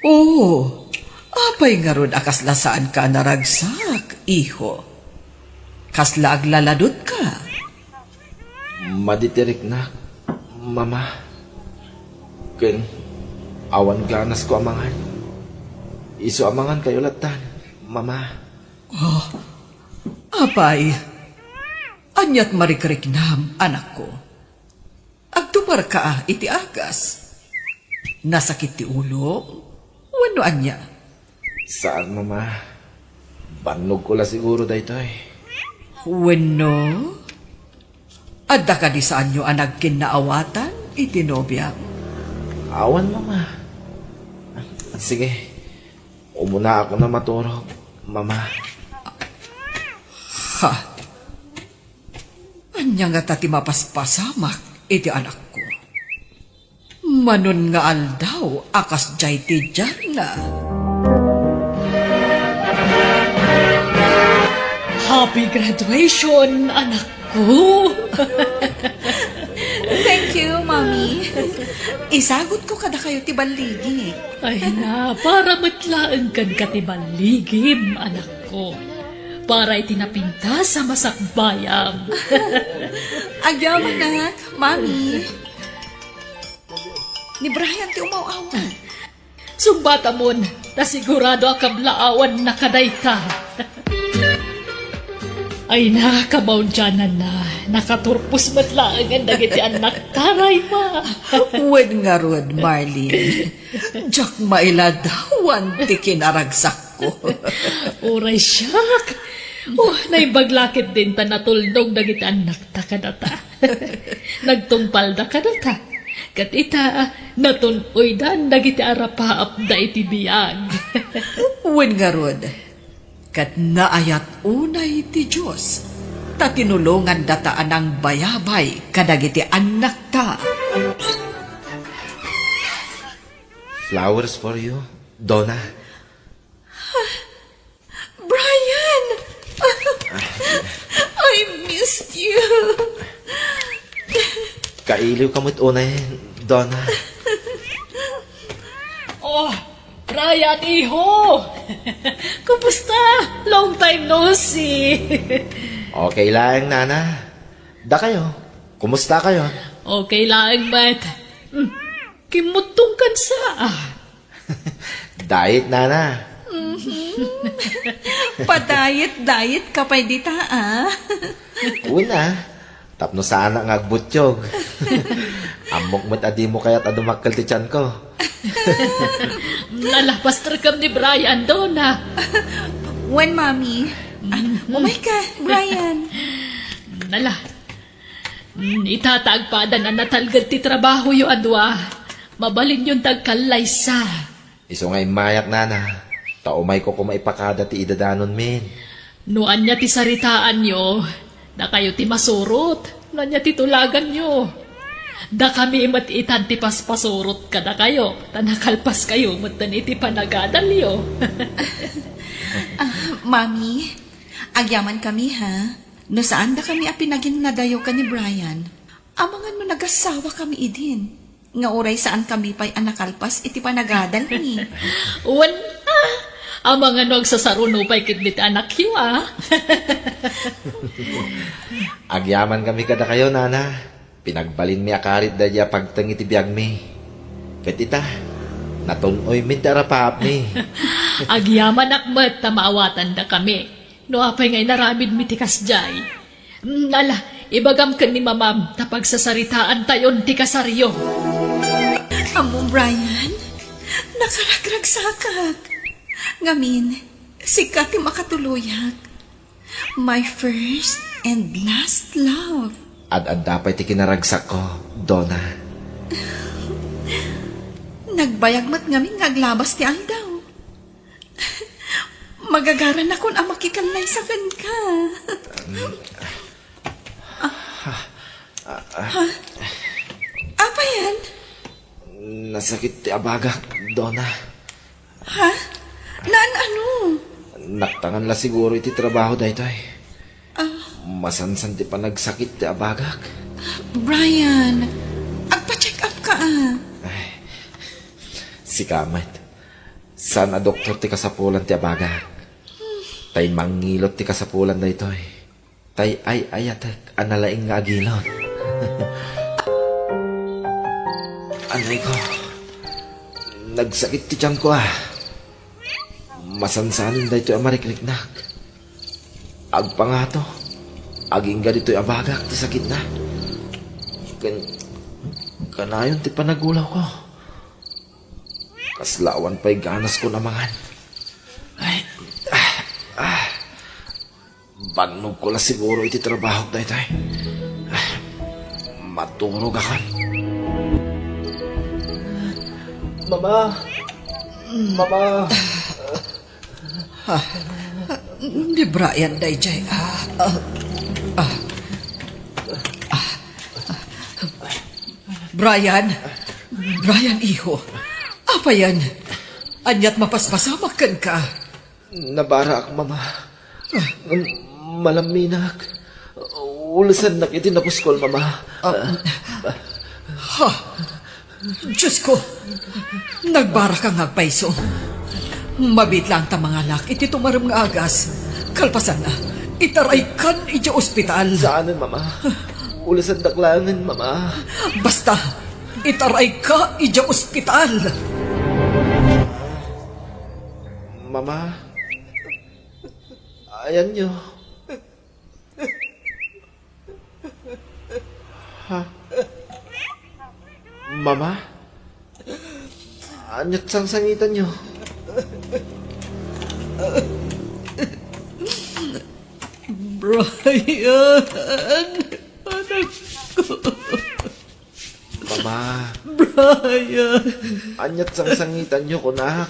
Oo, Apay nga ron akasla saan ka naragsak, iho. Kasla aglaladot ka. Maditirik na, mama. Ken, awan ganas ko amangan. Isu amangan kayo latan, mama. Apay, anyat marikriknam, anak ko. Agtupar ka iti agas. Nasakit ti ulo? Wano anya? Saan, mama? Banog ko la siguro daytoy. Wano? Adda ka di saan nyo anag kinaawatan, itinobya. Awan, mama. Sige, umuna ako na maturog, mama. Ha? Anya nga tati mapaspasamak, iti anak ko. Manon nga aldaw, akas jay ti jala. Happy graduation, anak ko! Thank you, Mommy. Isagot ko kada kayo ti baligi. Ay na, para matlaan kan katibaligim, anak ko. Para itinapinta sa masakbayam. Agyaman na, Mommy. Ni Brian ti umaw-awan. Sumbata mon, na sigurado akablaawan na kaday ka. Ay na, kabaudyanan na. Nakaturpos matlaang ang dagiti anak taray ma. Wen nga rod, Marlene. Jack mailadawan ti kinaragsak ko. Uray siyak. Naibaglakit din ta natulnog dagiti anak ta kadata. Nagtungpal da kadata. Kat ita, natunoy dan dagiti arapaap da iti biyag. Wen nga rod. Kat naayat unay ti Diyos. Ta tinulungan dataan ng bayabay kadagiti anak ta. Flowers for you, Donna. Brian! I missed you. Kailiw kamot unay, Donna. Oh, Brian, iho! Kumusta? Long time no see. Okay lang, nana. Da kayo. Kumusta kayo? Okay lang, but... kimutong kan sa... Diet, nana. Padayet-dayet ka pa'y dita, ah. Una, tapno sana nga agbutsyog. Amok mo't adi mo kaya't adumakal ti tiyan ko. Nalapastar kam ni Brian doon, ha? When, Mommy? Umay ka, Brian. Nala. Itatagpada na natalgad ti trabaho yu adwa. Mabalin yung tagkalaysa. Iso nga'y mayak, nana. Taumay ko kumaipakada ti idadanon min. Noan niya ti saritaan nyo, na kayo ti masurot, na niya ti tulagan nyo. Da kami imat itan ti paspasurot kada kayo, tanakalpas kayo, matan iti panagadal nyo. Mommy, agyaman kami, ha? No saan da kami apinagin nadayo ka ni Brian? Amangan mo nagasawa kami idin. Nga oray saan kami pa'y anakalpas iti panagadal ni. Uwan na, ang mga nagsasaruno pa'y kitbit anak yu, ah. Agyaman kami kada kayo, nana. Pinagbalin mi akarit da diya pagtangi ti biyag mi. Kat ita, natunoy mi darapap mi. Agyaman akmat ta maawatan da kami. No apay ngay naramid mitikas jay. Nala, ibagam ka ni mamam tapag sasaritaan tayon ti kasaryo. Amo, Brian, nakaragragsakak. Ngamin, sikat ti makatuluyak. My first and last love. Ad dapay ti kinaragsak ko, Donna. Nagbayagmat ngamin ngaglabas ti aldaw. Magagaran akon ang makikalay sa ka. Apa yan? Nasakit ti abagak, Donna. Ha? Naan ano? Naktangan la siguro iti trabaho daytoy. Masansan ti panagsakit ti abagak. Brian, agpa-check up ka ah. Si Kamat. Sana doktor ti kasapulan ti abagak. Tay mangilot ti kasapulan da ito'y. Tay ay ayatek analaing nga agilot. Anay ko, nagsakit ti tiyan ko ah. Masansanin da ito'y amarikliknak. Agpangato, aging ganito'y abagak ti sakit na. Kanayon ti panagulaw ko. Kaslawan pa'y ganas ko namangan. Ay, banog ko lang siguro iti trabaho na ito. Maturog ako. Mama! Mama! Ni Brian day jay. Brian, iho. Apa yan? Anyat mapaspasamak ka. Nabara ako, mama. Malaminak. Ulasan na kitinapuskol, mama. Diyos ko, nagbara ka nga paiso. Mabit lang ta mga lak, iti tumaram nga agas. Kalpasan na, itaray kan iti ospital. Saanan, mama? Ulasan daklangan, mama. Basta, itaray ka iti ospital. Mama, ayan nyo. Ha? Mama? Anyat sang-sangitan nyo. Brian, anak ko. Mama, Brian. anyat sang-sangitan nyo, kunak.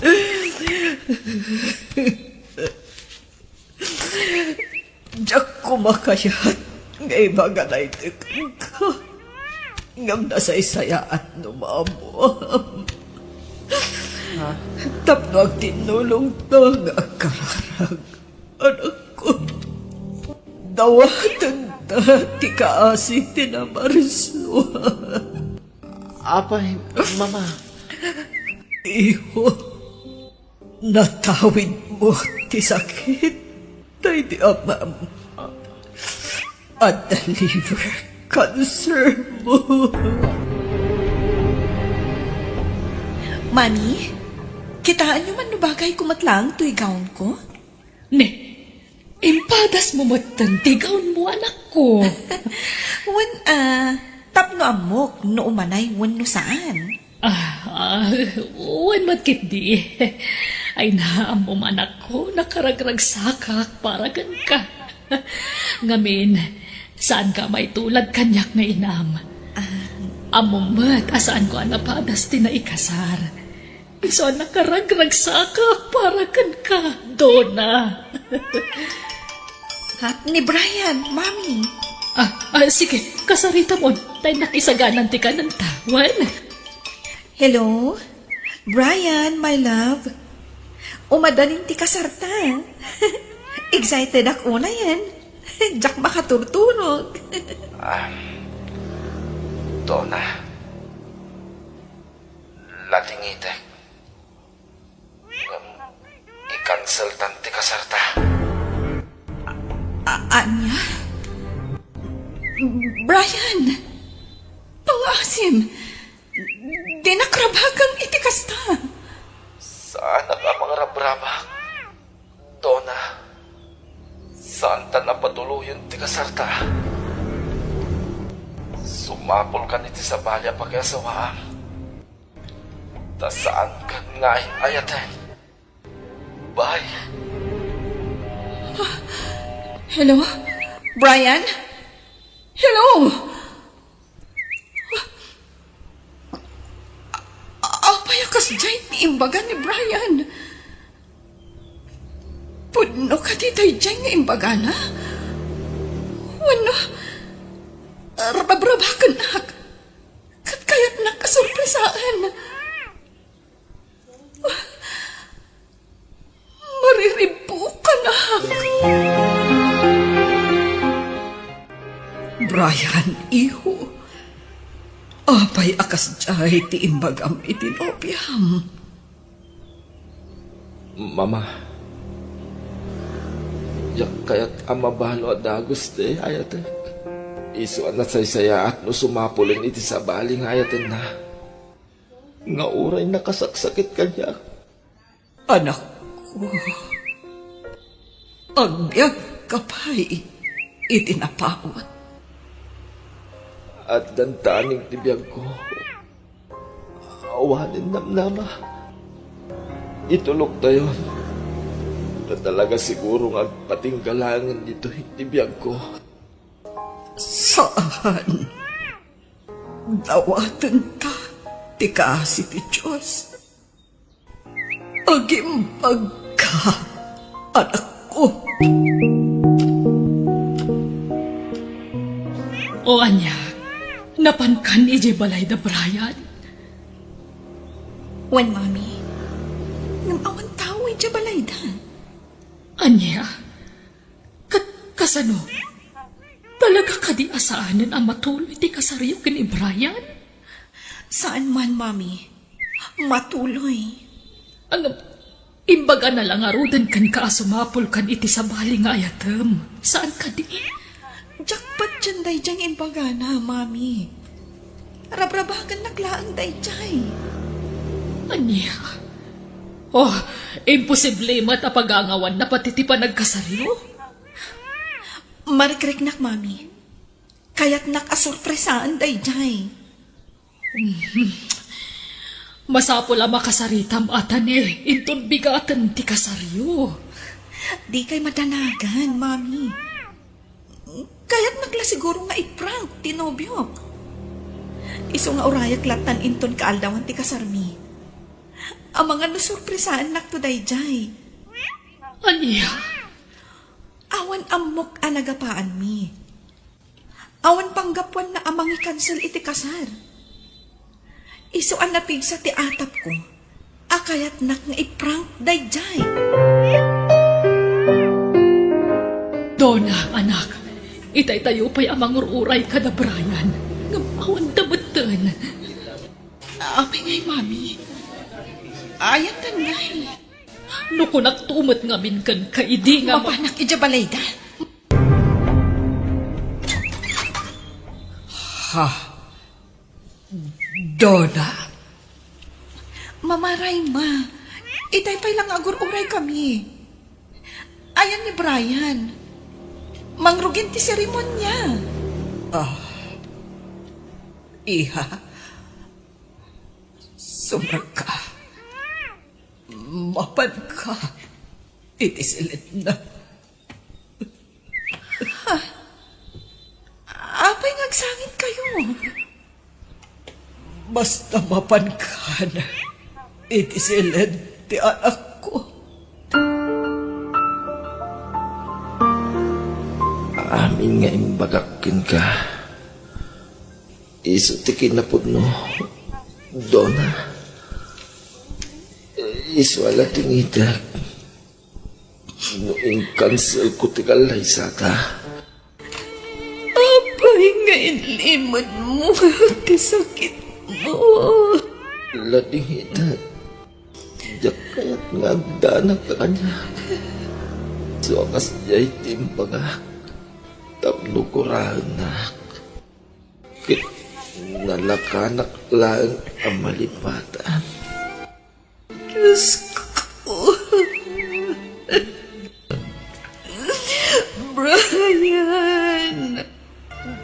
Diyak kumakayat. Ngay baga na itikan ka. Ngam na sa isayaan numamo. Tapno ang tinulong to nga kararag. Anak ko. Dawatan ta ti kaasi tinamarso. Apay, mama. Iho, natawid mo ti sakit tay di amam at the liver cancer mo. Mami, kitaan niyo man nubagay kumatlang to'y gown ko? Ne, impadas mo matantigaon mo, anak ko. Wan, tapno amok, no umanay, wan no saan? Wan matkit di. Ay naamom anak ko, nakaragrag sakak para gan ka. Ngamin, saan ka may tulad kanyak nga inam? Amumat, asaan ko anapadas tinaikasar. Iso nakaragrag sakak para gan ka, Donna. Ha? Ni Brian, Mami. Sige, kasarita mo. Tayo nakisaganan ti ka ng tawan. Hello? Brian, my love. Umadaling ti kasarta. Excited ako na yan. Diyak makaturturog. Donna. Latingite. I-cancel tanti kasarta. Anya? Brian! Pangasim! Dinakrabagang itikasta. Saan ang mga rabrabak? Donna. Saan ta napatuloy ti kasarta? Sumapol ka niti sa balya pagkasawaan. Ta saan ka nga ayaten? Bye. Hello? Brian? Hello? Apayakas dyan ni imbaga ni Brian. Pudno ka titay dyan nga imbaga na? Wano? Rababrabakan na. Kat kaya't nakasurpresaan. Mariribo ka na. Brian, iho. Apay akas jay ti imbagam itinopyam. Mama. Yak kaya't amabalo at dagos de ayatan. Isu na saysaya at no sumapulin iti sa baling ayatan na. Nga uray nakasaksakit kanya. Anak ko, agbyag ka pa'y itinapawat. At dantaning tibiyag ko. Awanin namnama. Itulok tayo. Na talaga siguro nga patinggalangan dito tibiyag ko. Saan? Dawatan ta, ti kasi ti Diyos. Agimbag ka, anak ko. O anya, napankan ije balay da Brian. Wan, Mami. Namawan tao iti balayda. Anya, kasano? Talaga ka di asaanan ang matuloy ti kasariyo kin ni Brian? Saan man, Mami? Matuloy. Ang imbaga na lang arudan kan ka sumapol kan iti sa bali nga ayatem. Saan ka di? Jakpat dyan day dyan imbagana, Mami. Rabrabagan naglaang day dyan. Anya? Oh, imposible matapagangawan na pati ti panagkasariyo? Marikrek nak, Mami. Kaya't nakasurpresaan day dyan. Masapol ang makasaritam atan inton bigatan ti kasariyo. Di kay madanagan, Mami. Kaya't nagla siguro nga iprank, tinobyo. Iso nga urayak latan inton kaaldawan ti kasarmi. Ang mga nasurpresaan nak to dayjay. Anya? Awan amok a nagapaan mi. Awan panggapwan na amang i-cancel iti kasar. Iso ang napigsa ti atap ko. Akayat nak nga iprank dayjay. Dona, anak. Itay tayo pa'y amang ururay ka na Brian. Ngamawan damatan. Apay ngay, Mami. Ayatan ngay. Nuko nagtumot nga minkan ka idi nga Mapanak ija balayda. Ha? Dona? Mamaray, Ma. Itay pa'y lang agur-uray kami. Ayan ni Brian. Mangrugin ti seremonya. Iha? Sumaka. Mapan ka. Itisilid na. Apay ngagsangit kayo. Basta mapan ka na. Itisilid ti anak ko. Amin nga imbagakin ka. Isu ti kinapod no. Dona. Isu ala tingidak. No in-cancel ko ti kalay sa ta. Apay nga inlimod mo. Ti sakit mo. Lading hitat. Diyak kaya't nga danak ka kanya. So akas jay timbagak. Tapno ko ranak. Kit nalakanak lang ang malipatan. Diyos ko. Brian.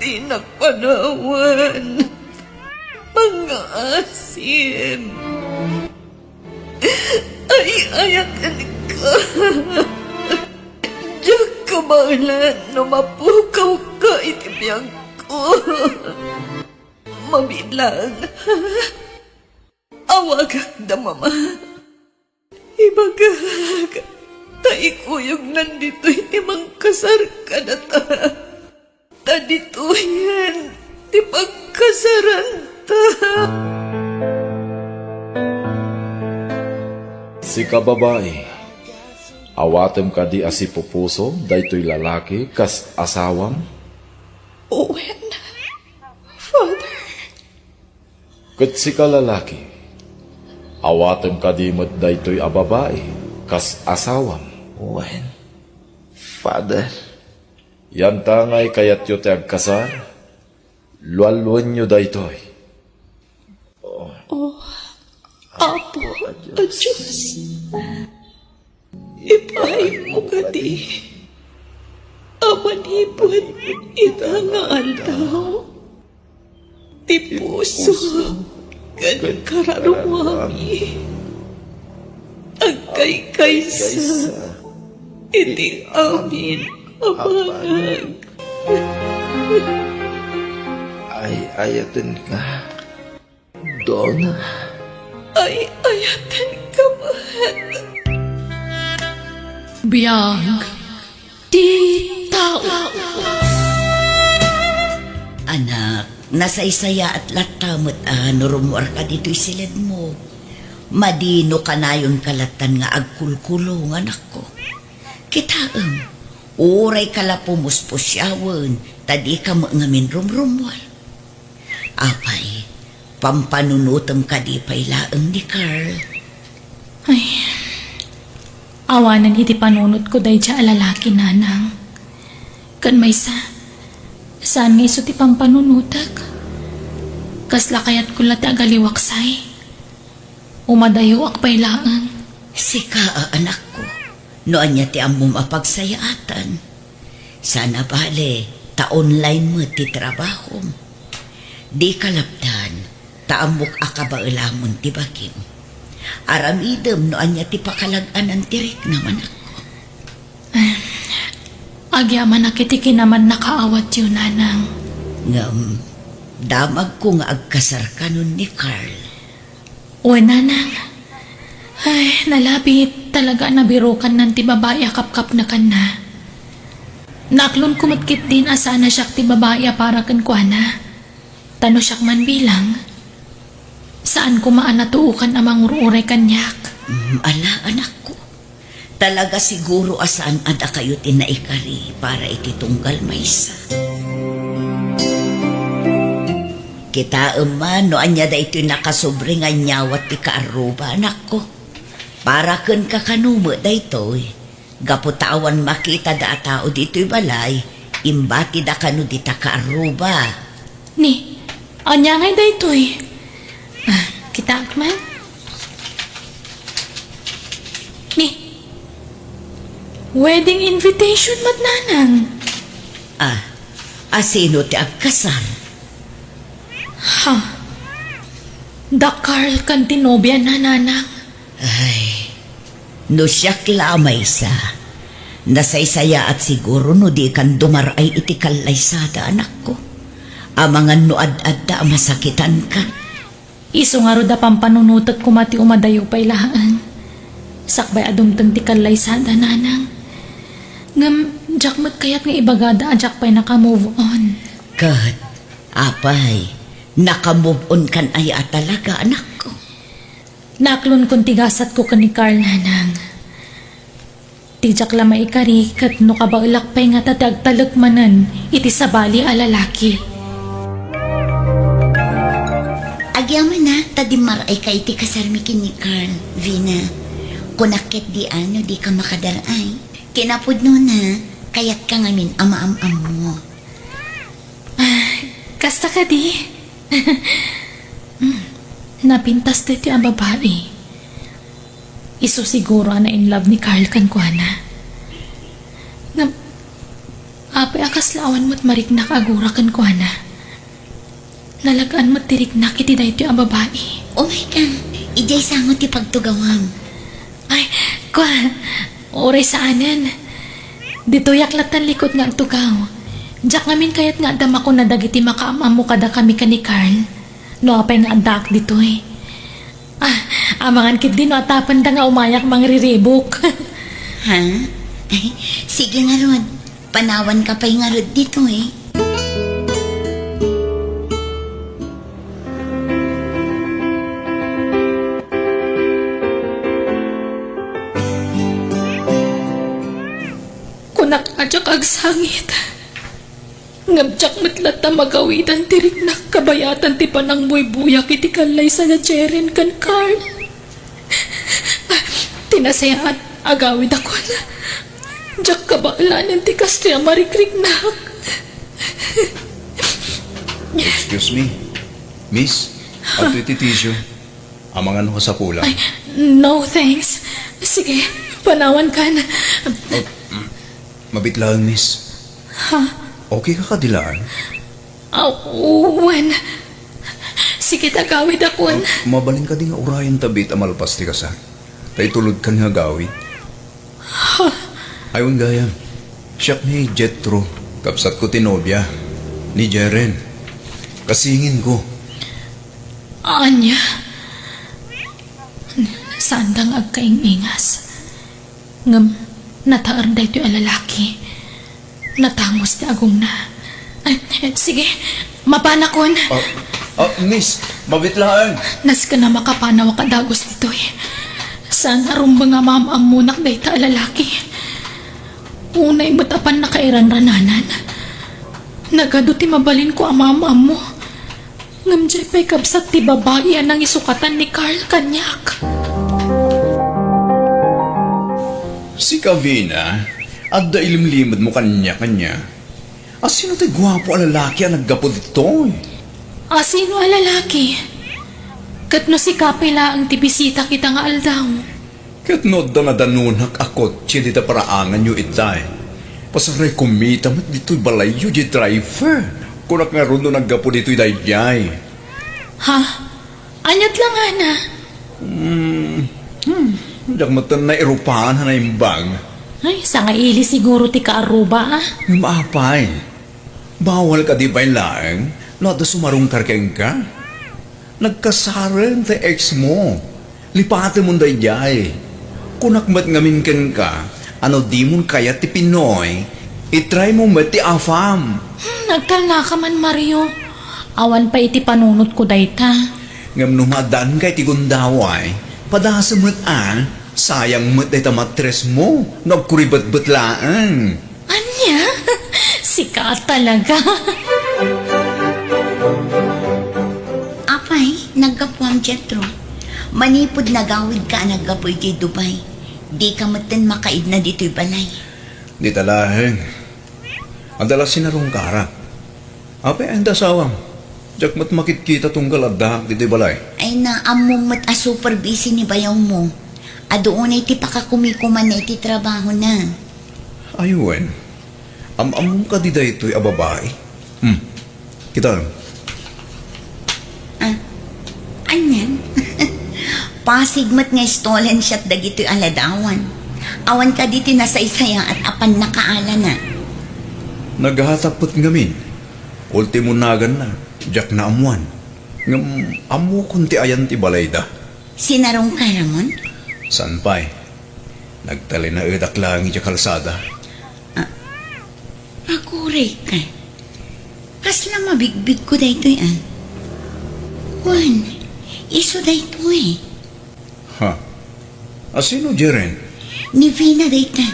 Di nagpanawan. Mga asim. Ay, ayakan ka. Diyak ka balan na mapukaw ka itibiyag ko. Mabilang. Awagak da, Mama. Ibagag. Taikuyog nandito imang kasar ka na ta. Tadito yan. Di pagkasaran ta. Si kababae, awatem ka di asi pupuso, daytoy lalaki, kas asawam, Owen. Father. kat si ka lalaki, awatem ka di mat daytoy a babae, kas asawam. Wen, Father, Yan tangay kayat yo te agkasar, lualwan nyo daytoy. Apo, at Diyos, ipahay mo kadi. Amanipon ita nga aldaw. Ti puso, kan kararumami. Agkay kaysa, iti amin amangan. ay ayaten ka. Donna, Ay ayatan ka man. Biyag, di tao. Anak, nasaysaya at latamot nurumor ka dito'y silid mo. Madino ka na yun kalatan nga agkulkulungan ako. Kitaang, uray kala pumuspusyawan, tadi ka mo ngamin rumrumwal. Apay, pampanunutom ka di pa'y laang ni Carl. Ay, awanan iti panunot ko day siya alalaki, nanang. Kan may saan nga iso ti pampanunutak? Kasla kayat ko lati agaliwaksay. Umadayo akpay laang. Sika, anak ko, noon niya ti amom apagsayaatan. Sana bale, ta-online mo ti trabahom. Di kalapdan, taamok akabailamon ti bakim. Aramidem noon niya ti pakalagan ang tirik naman ako. Agyaman nakitiki naman nakaawat yun, nanang. Ngam, damag ko nga agkasar ka nun ni Carl. O, nanang. Ay, nalabit talaga nabirukan ng ti babae akap-kap na kan na. Naklon kumatkit din asa na siya ti babae para kan kwa na. Tano siyak man bilang. Saan ko maanatuukan amang ururay kanyak? Ala, anak ko. Talaga siguro asaan ada kayo tinaikari para ititunggal maysa. Kita man, noan niya da ito'y nakasobre nga nyawat ti kaaruba, anak ko. Para kun kakanumo da ito'y. Gaputawan makita da tao dito'y balay, imbati da kanu di ta kaaruba. Ni, anya ngay da ito'y. Kita man? Ni, wedding invitation mat nanang. Asino ti agkasal? Ha? Da Carl kan tinobya na nanang. Ay, no siyak lamay sa. Nasaysaya at siguro no di kan dumaray iti kalaysada, anak ko. Amangan no ad-adda masakitan ka. Iso nga ro da pampanunutot kumati umadayo pa'y lahaan. Sakbay adumtang ti kalaysada nanang. Ngam, jak mat kayat nga ibagada ajak pa'y naka-move on. Kat, apay, nakamove on kan ay talaga, anak ko. Naklon kung tigasat ko ka ni Carl nanang. Tijak lamay ikari kat no kabaulak pa'y nga tatagtalak manan iti sabali alalaki. Agyaman na, tadimar ay kay ti kasarmikin ni Carl, Vina. Kunakit di ano, di ka makadaray. Kinapudno na, kayat ka ngamin ama-am-am mo. Kasta ka di? Napintas dito ang babae. Iso siguro na in love ni Carl kan kuana. Apay akas lawan mo't mariknak agura kan kuana. Nalagaan mo't tiriknak iti dito ang babae. Oh my God, ijay sangot ti pagtugawam. Ay, oray saanan. Dito yaklatan likod nga ang tugaw. Diyak ngamin kayat nga dama ko na dagiti makaamam mo kada kami ka ni Carl. No, apay nga andak dito eh. Amangan kit din no atapan da nga umayak mangriribok. Ha? Ay, sige nga Rod, panawan ka pa'y nga Rod dito eh. Kunak adyak agsangit. Ngabjak matlata magawitan tirik na kabayatan ti panang buyak iti kalay sa Jeren kan Carl. Tinasayaat agawid ako na. Diyak ka ba alanin ti Castilla marikrik na. Excuse me. Miss, ato iti tissue. Amangan ko sa pula. Ay, no thanks. Sige, panawan ka na. Mabitlaan, miss. Ha? Okay ka kadilaan? Wen. Sige, tagawid ako. Mabaling ka din nga urayan tabit amalpas ti kasa. Tay tulod ka nga gawid. Ayon gaya. Siyak ni Jetro. Kapsat ko tinobya. Ni Jeren. Kasingin ko. Anya. Saan dang agkaingingas? Ngam, nataar da ito yung lalaki. Natangos ti agong na. Ay, sige, mapanakon. Miss, mabitlaan. Nas ka na makapanaw kadagos nito eh. Saan arumba nga mamamunak da ito lalaki? Unay batapan na kairan-rananan. Nagado ti mabalin ko ang mamam mo. Ngam jay pa'y kabsat ti babae anang isukatan ni Carl kanyak. Si Kavina, at dailimlimad mo kanya-kanya. Sino tayo gwapo ang lalaki ang naggapo dito? Sino ang lalaki? Katno si Kapila ang tibisita kita nga aldaw. Katno da nadanunak ako, siya dita paraangan nyo itay. Pasaray kumita mat dito'y balayo di driver. Kunak nga ron no naggapo dito'y dayjay. Ha? Anyat lang, Ana. Diyak matan na irupahan na imbang. Ay, sa nga ili siguro ti kaaruba, ah. Maapay. Bawal ka di ba lang? Lada sumarong karkeng ka? Nagkasarang ta ex mo. Lipate mo dayjay. Kunak mat ngamin ken ka, ano di mo kaya ti Pinoy, itry mo mat ti afam. Nagkalna ka man, Mario. Awan pa iti panunot ko dayta. Ngam numadan kay ti gundaway, padasa mat sayang mat dayta matres mo, nagkuribat-batlaan. Anya? Sika talaga. Apay, naggapuam Jetro. Manipod nagawid ka naggapoy ti Dubai. Di ka matan makaid na dito'y balay. Di talahin. Ang dala sinarong kara. Apay ang dasawang. Diyak mat makitkita tong galadak dito'y balay. Ay na among mat a super busy ni bayaw mo. Adoon ay ti pakakumikuman na iti trabaho na. Ayun. Among ka di daytoy a babae. Kita lang. Anyan? Pasigmat nga stolen siya't dagito'y aladawan. Awan ka dito na sa isaya at apan nakaala na. Naghatapot ngamin. Ultimo nagan na. Diyak na amuan. Ngam amu kunti ayan ti balay da. Sinarong ka, Ramon? Sanpay. Nagtali na edak lang iti kalsada. Makuray ka. Kasla mabigbig ko daytoy Juan, iso daytoy. Ha? Sino Jeren? Ni Vina dayta.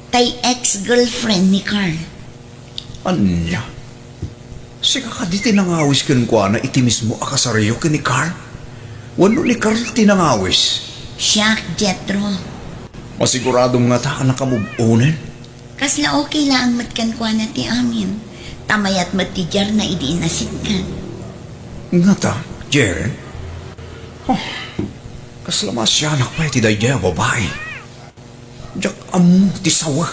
Tay ex-girlfriend ni Carl. Anya? Sika ka di tinangawis ken kwa na iti mismo akasaryo ken ni Carl? Wano ni Carl tinangawis? Siyak, Jetro. Masiguradong nga ta nakamubunan? Kasla okay lang matkan kwa na ti amin. Tamayat matijar na idiinasit ka. Nga ta, Jeren? Kaslamas siya nakapay ti dayjay a babae. Diyak amu ti sawa.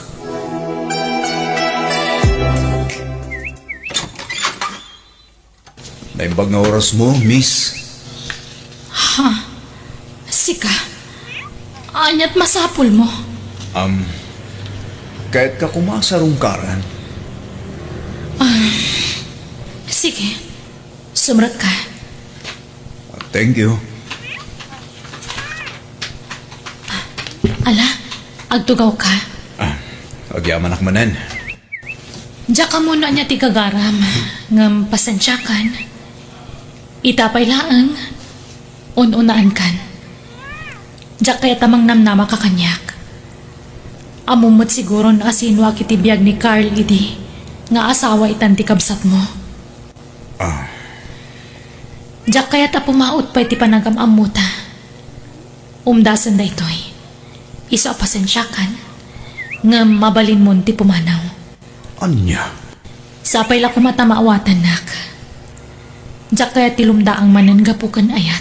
Naimbag nga oras mo, miss. Ha? Sika. Anyat masapul mo. Kahit ka kumasarong karan, Sige. Sumrat ka. thank you. Ala, agtugaw ka. Agyaman akmanan. Diyak ka muna niya tigagaram. Ngam pasensyakan. Itapay laang. Un-unaan kan. Diyak kaya tamang namnama ka kanyak. Amumot siguro na asinwa kitibiyag ni Carl idi. Nga asawa itan ti kabsat mo. Diyak kaya ta pumaot pa iti panagam amuta. Umdasan da itoy. Iso pasensyakan. Nga mabalin mo ti pumanaw. Anya? Sapay la kumatamaawatan nak. Diyak kaya tilumda ang manan gapukan ayat.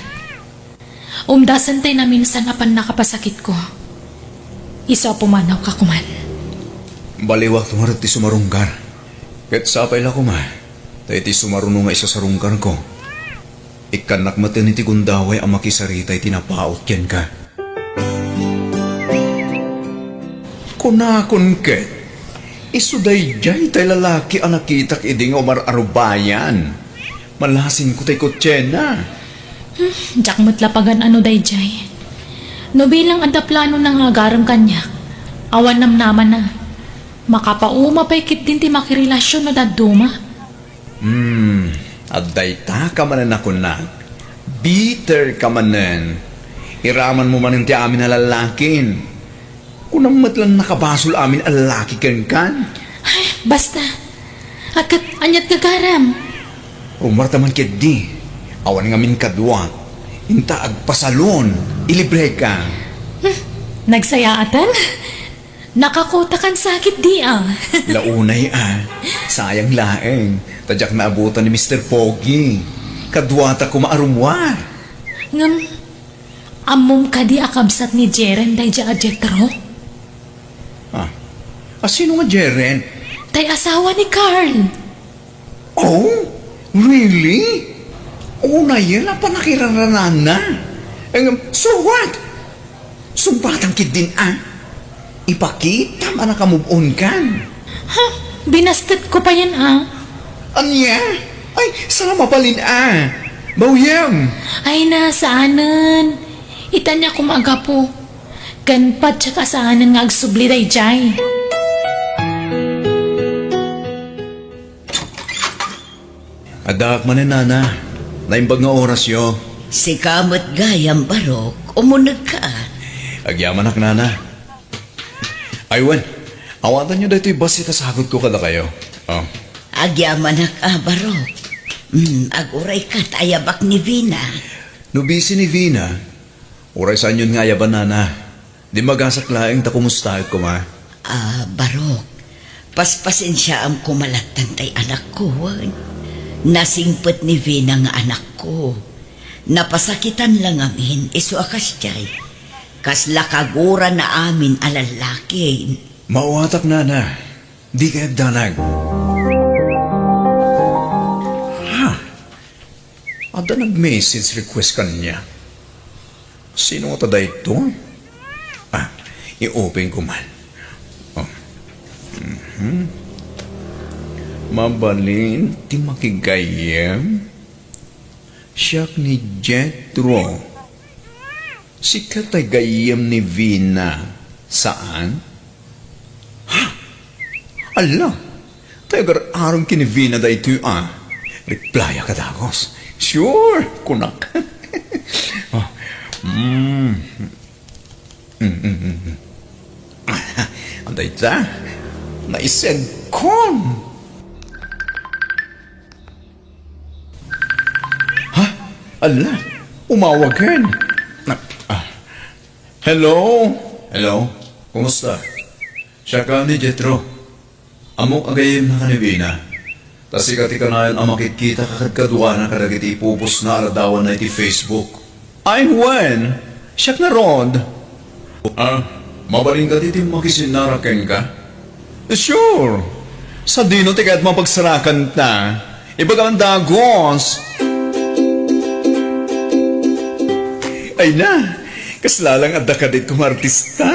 Umdasan tayo na minsan apan nakapasakit ko. Iso pumanaw ka kuman. Baliwak tumarat ti sumarungkar. Ket sapay la kuma. Tayo ti sumarunong nga isa sa rungkar ko. Ikanak matin iti gundaway ang makisaritay tinapaot yan ka. Kunakon ket. Isuday jay tay lalaki ang nakitak iding Omar Arubayan. Malasin ko tay kutsena. Diyak matlapagan ano dayjay. No bilang anda plano ng agaram kanya. Awan namnaman na. Makapauma pa'y kit din ti makirelasyon na daduma. Aday ta ka manan ako na. Bitter ka manan. Iraman mo manan ti amin na lalakin. Kunang matlang nakabasol amin ang lalaki kan. Ay, basta. Agkat anyat kagaram. Umarta man ket di. Awan nga min kadwa. Inta agpasalon. Ilibre ka. Nagsayaatan? Nakakotakan sakit di ah. Launay sayang laeng. Tadyak naabutan ni Mr. Pogi. Kadwata ko maarumwar. Ngam, amom ka di akabsat ni Jeren day dya Jetro? Sino nga Jeren? Tay asawa ni Carl. Oh? Really? Oo na yan, pa nakiraranan na. So what? Sumpatang kid din Ipakita man naka-move on kan. Ha? Binastat ko pa yan Anya? Ay, sana mapalin Bawyam. Ay nasaanan. Itanya kumaga po. Ganpat siya kasaanan nga agsubli day jay. Adak man nana. Naimbag nga oras yo. Si kamot gayam barok, umunag ka. Agyaman ak nana. Aywan, awatan nyo dito basi sagot ko kada kayo. Agyaman barok. Aguray ka tayabak ni Vina. Nubisi ni Vina. Uray saan yun nga yaban nana. Di magasak laing ta kumusta ko ma. Barok. Paspasin siya ang kumalatan tay anak ko. Nasingpet ni Vina nga anak ko. Napasakitan lang amin, iso akas jay. Kas lakagura na amin alalaki. Mauwatak nana. Di kayo danag. Ada nag-message request kanya. Sino nga tada ito? I-open ko man. Mabalin ti makigayem. Siyak ni Jetro. Si katagayem ni Vina. Saan? Ala, tagar arong kini Vina da ito Replya ka dagos. Sure, kunak. Anday ta, naisend kon. Ala, umawagan. Hello? Hello? Kumusta? Siya ka ni Jetro. Amok agayim na kanibina. Tas ikatikanayan ang makikita kakadkadwa na kadagiti pupos na aradawan na iti Facebook. I'm when? Siyak na rod. Mabaling ka diti makisinaraken ka? Sure. Sa dino ti kaya't mapagsarakan ta. Ibagang dagos. Ay na, kaslalang adda ka dito artista.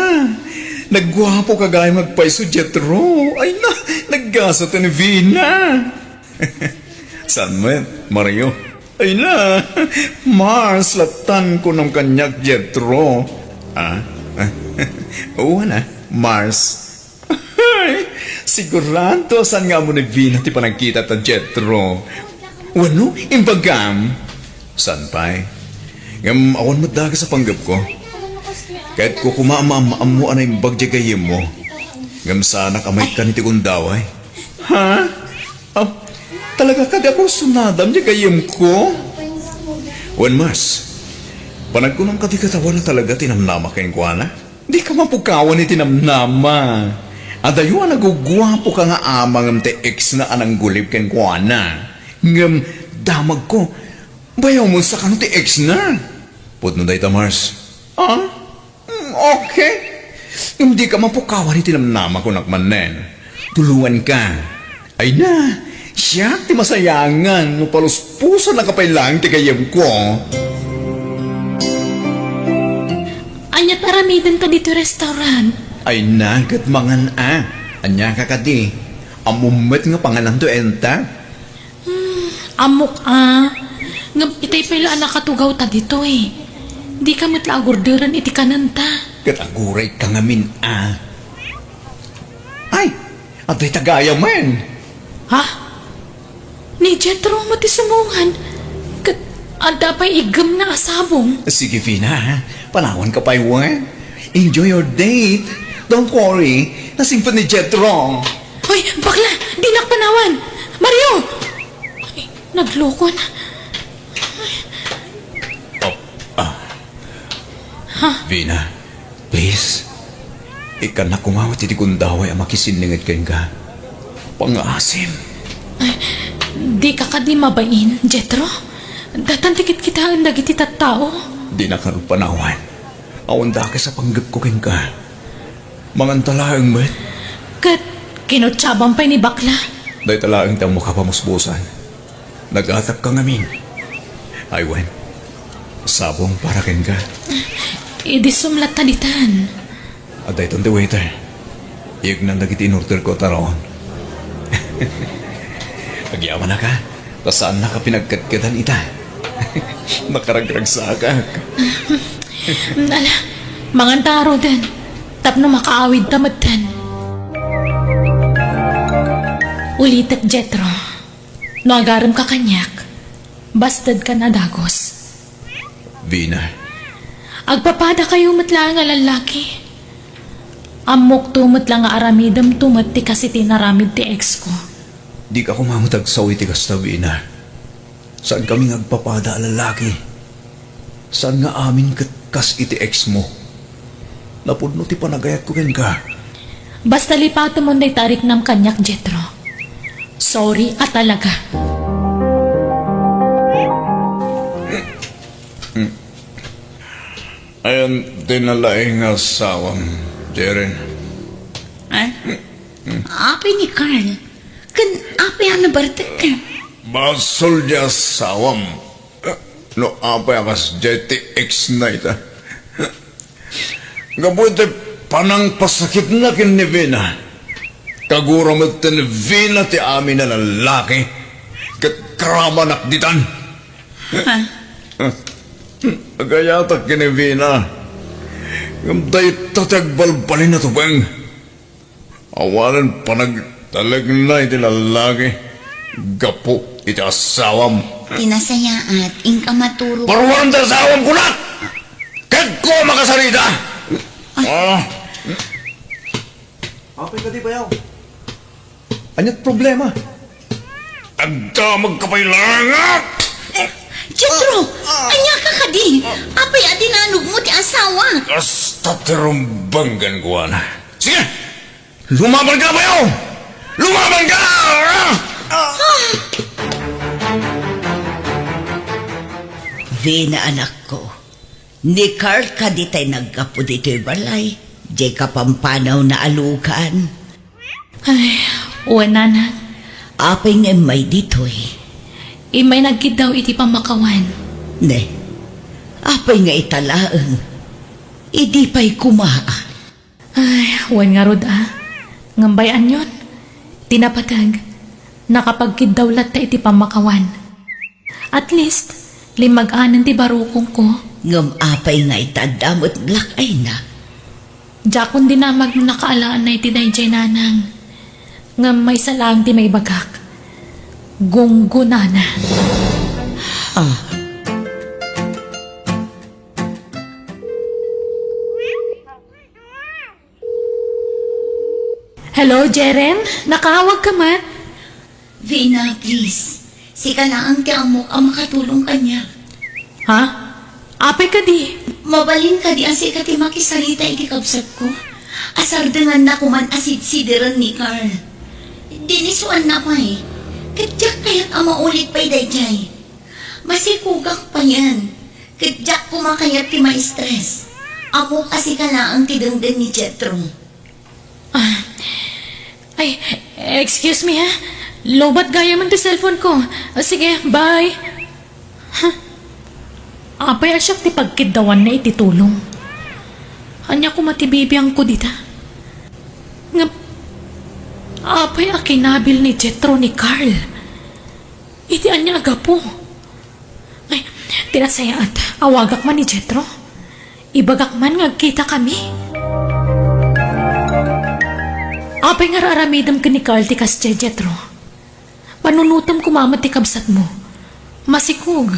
Nagwapo ka gaya magpaiso Jetro. Ay na, naggasot ni Vina. Saan mo yan, Mario? Ay na, Mars, latan ko ng kanyak Jetro. Oo na, Mars. Sigurado, saan nga mo ni Vina ti panagkita ta Jetro? Wano, imbagam? Saan pa'y? Ngam awan madaga sa panggap ko. Kahit ko kumamaam mo anay bagjagayim mo. Ngam sana kamay ka ni Tigundaway. Ha? Talaga ka di ako sunadam jagayim ko? Wan mas, panag ko ng katikatawan na talaga tinamnama kayong kuwana? Di ka mapukawan ni tinamnama. Adayo nagugwapo ka nga amang te ex na anang gulib ken kuana. Ngam damag ko. Bayaw mo sa kano ti ex na. Putno day Mars. Ah? Okay. Hindi ka mapukawan ni tinamnama ko nakmanen. Tuluan ka. Ay na. Siya ti masayangan. No paluspusan na kapay lang ti kayem ko. Anyat aramidan ka dito restaurant. Ay nagat mangan Anya ka kadi. Amumet nga pangalan to enta. Amok Ngam itay pala anak katugaw ta dito eh. Di ka matla agurderan iti kananta. Kataguray ka ngamin Ay, atay tagaya man. Ha? Ni Jetro mo ti sumungan. Kat anda pa'y igam na asabong. Sige Vina, panawan ka pa iwan. Enjoy your date. Don't worry, nasingpan ni Jetro. Hoy, bakla! Di nakpanawan! Mario! Ay, nagloko na. Vina, please. Ikan na kumawat iti kundaway ang makisiningit ken ka. Pangasim. Di ka di mabain, Jetro. Datantikit kita ang dagiti tattao. Di na karupanawan. Awan da ka sa panggap ko ken ka. Mangantalaang met. Kat kinutsabang pa'y ni bakla. Day talaang tang mukha pamusbusan. Nag-atap ka ngamin. Aywan. Sabong para ken ka. Idisumlat talitan. Aday ton the waiter. Iyag nang nagiti in-order ko taron. Nagyaman na ka. Tasaan na ka pinagkatkitan ita. Nakaragrag sa akak. Ala, mangantaro din. Tapno makaawid tamatan. Ulitek Jetro. No agaram ka kanyak. Bastad ka na dagos. Vina, Agpapada kayo matla nga lalaki. Amok tumot lang nga aramidam tumot ti kasi tinaramid ti ex ko. di ka kumamutag sa iti kasta Vina. Saan kami ngagpapada lalaki? Saan nga amin kas iti ex mo? Napudno ti panagayat ko ken ka. Basta lipato mo day tarik nam kanyak Jetro. Sorry at talaga. Ayan, tinalaing asawang, Jeren. Api ni Carl. Kan api ang nabartag ka. Basol di asawam. No, apa akas jeti ex na ita. Gabuti panang pasakit na kin ni Vina. Kagura mo ni Vina ti amin na lalaki. Kakramanak ditan. Agayatak kin ni Vina. Gamday tatagbalbalin na to bang. Awalan panagtalag na iti lalaki. Gapo iti asawam. Tinasayaat, ingka maturo. Parwan da asawam ko na! Kag ko makasarita! Apay ka di bayaw? Anyat problema? Agda magkapailangat! Jetro, anya ka kadi. Apay adinanog mo ti asawa. Hasta terumbanggan ko na. Sige! Lumaban ka bayaw! Lumaban ka! Vina anak ko, ni Carl ka di tayo nagkapo dito'y balay. Di ka pampanaw na alukan. Ay, uwanan. Apay nga may dito'y. Imay nagkit daw iti pamakawan. Ne, apay nga italaang. Idi pa'y kumaa. Ay, uwan nga rod Ngambayan yun. Tinapatag. Nakapagkid daw lat ta iti pamakawan. At least, limag-anan ti barukong ko. Ngam apay nga itadamot lakay na. Jakon dinamag no nakaalaan na iti dayjay nanang. Ngam may salang ti may bagak. Gunggunana. Hello, Jeren? Nakahawag ka man? Vina, please. Si ka lang ang tiamok ang makatulong kanya. Ha? Apay ka di. mabalin ka di asi kati makisarita iti kabsat ko. Asar dengan na kuman asid-sidiran ni Carl. Dinisuan na pa eh. Kadyak kaya't ama ulit pa'y dayjay. Masikugak pa yan. Kadyak kumakayat ti ma-stress. Amo kasi ka na ang tidangdan ni Jetro. Ay, excuse me ha. Lobat gaya man ti cellphone ko. Sige, bye. Apay asyak ti pagkidawan na ititulong. Anya ko matibibiyang ko dita. Nga, apay akinabil ni Jetro ni Carl. Iti anya agapo. Ay, tinasaya at awagak man ni Jetro. Ibagak man ngagkita kami. Apay nga raramidam ka ni Carl ti kasya Jetro. Panunutam kumamat ti kabsat mo. Masikog.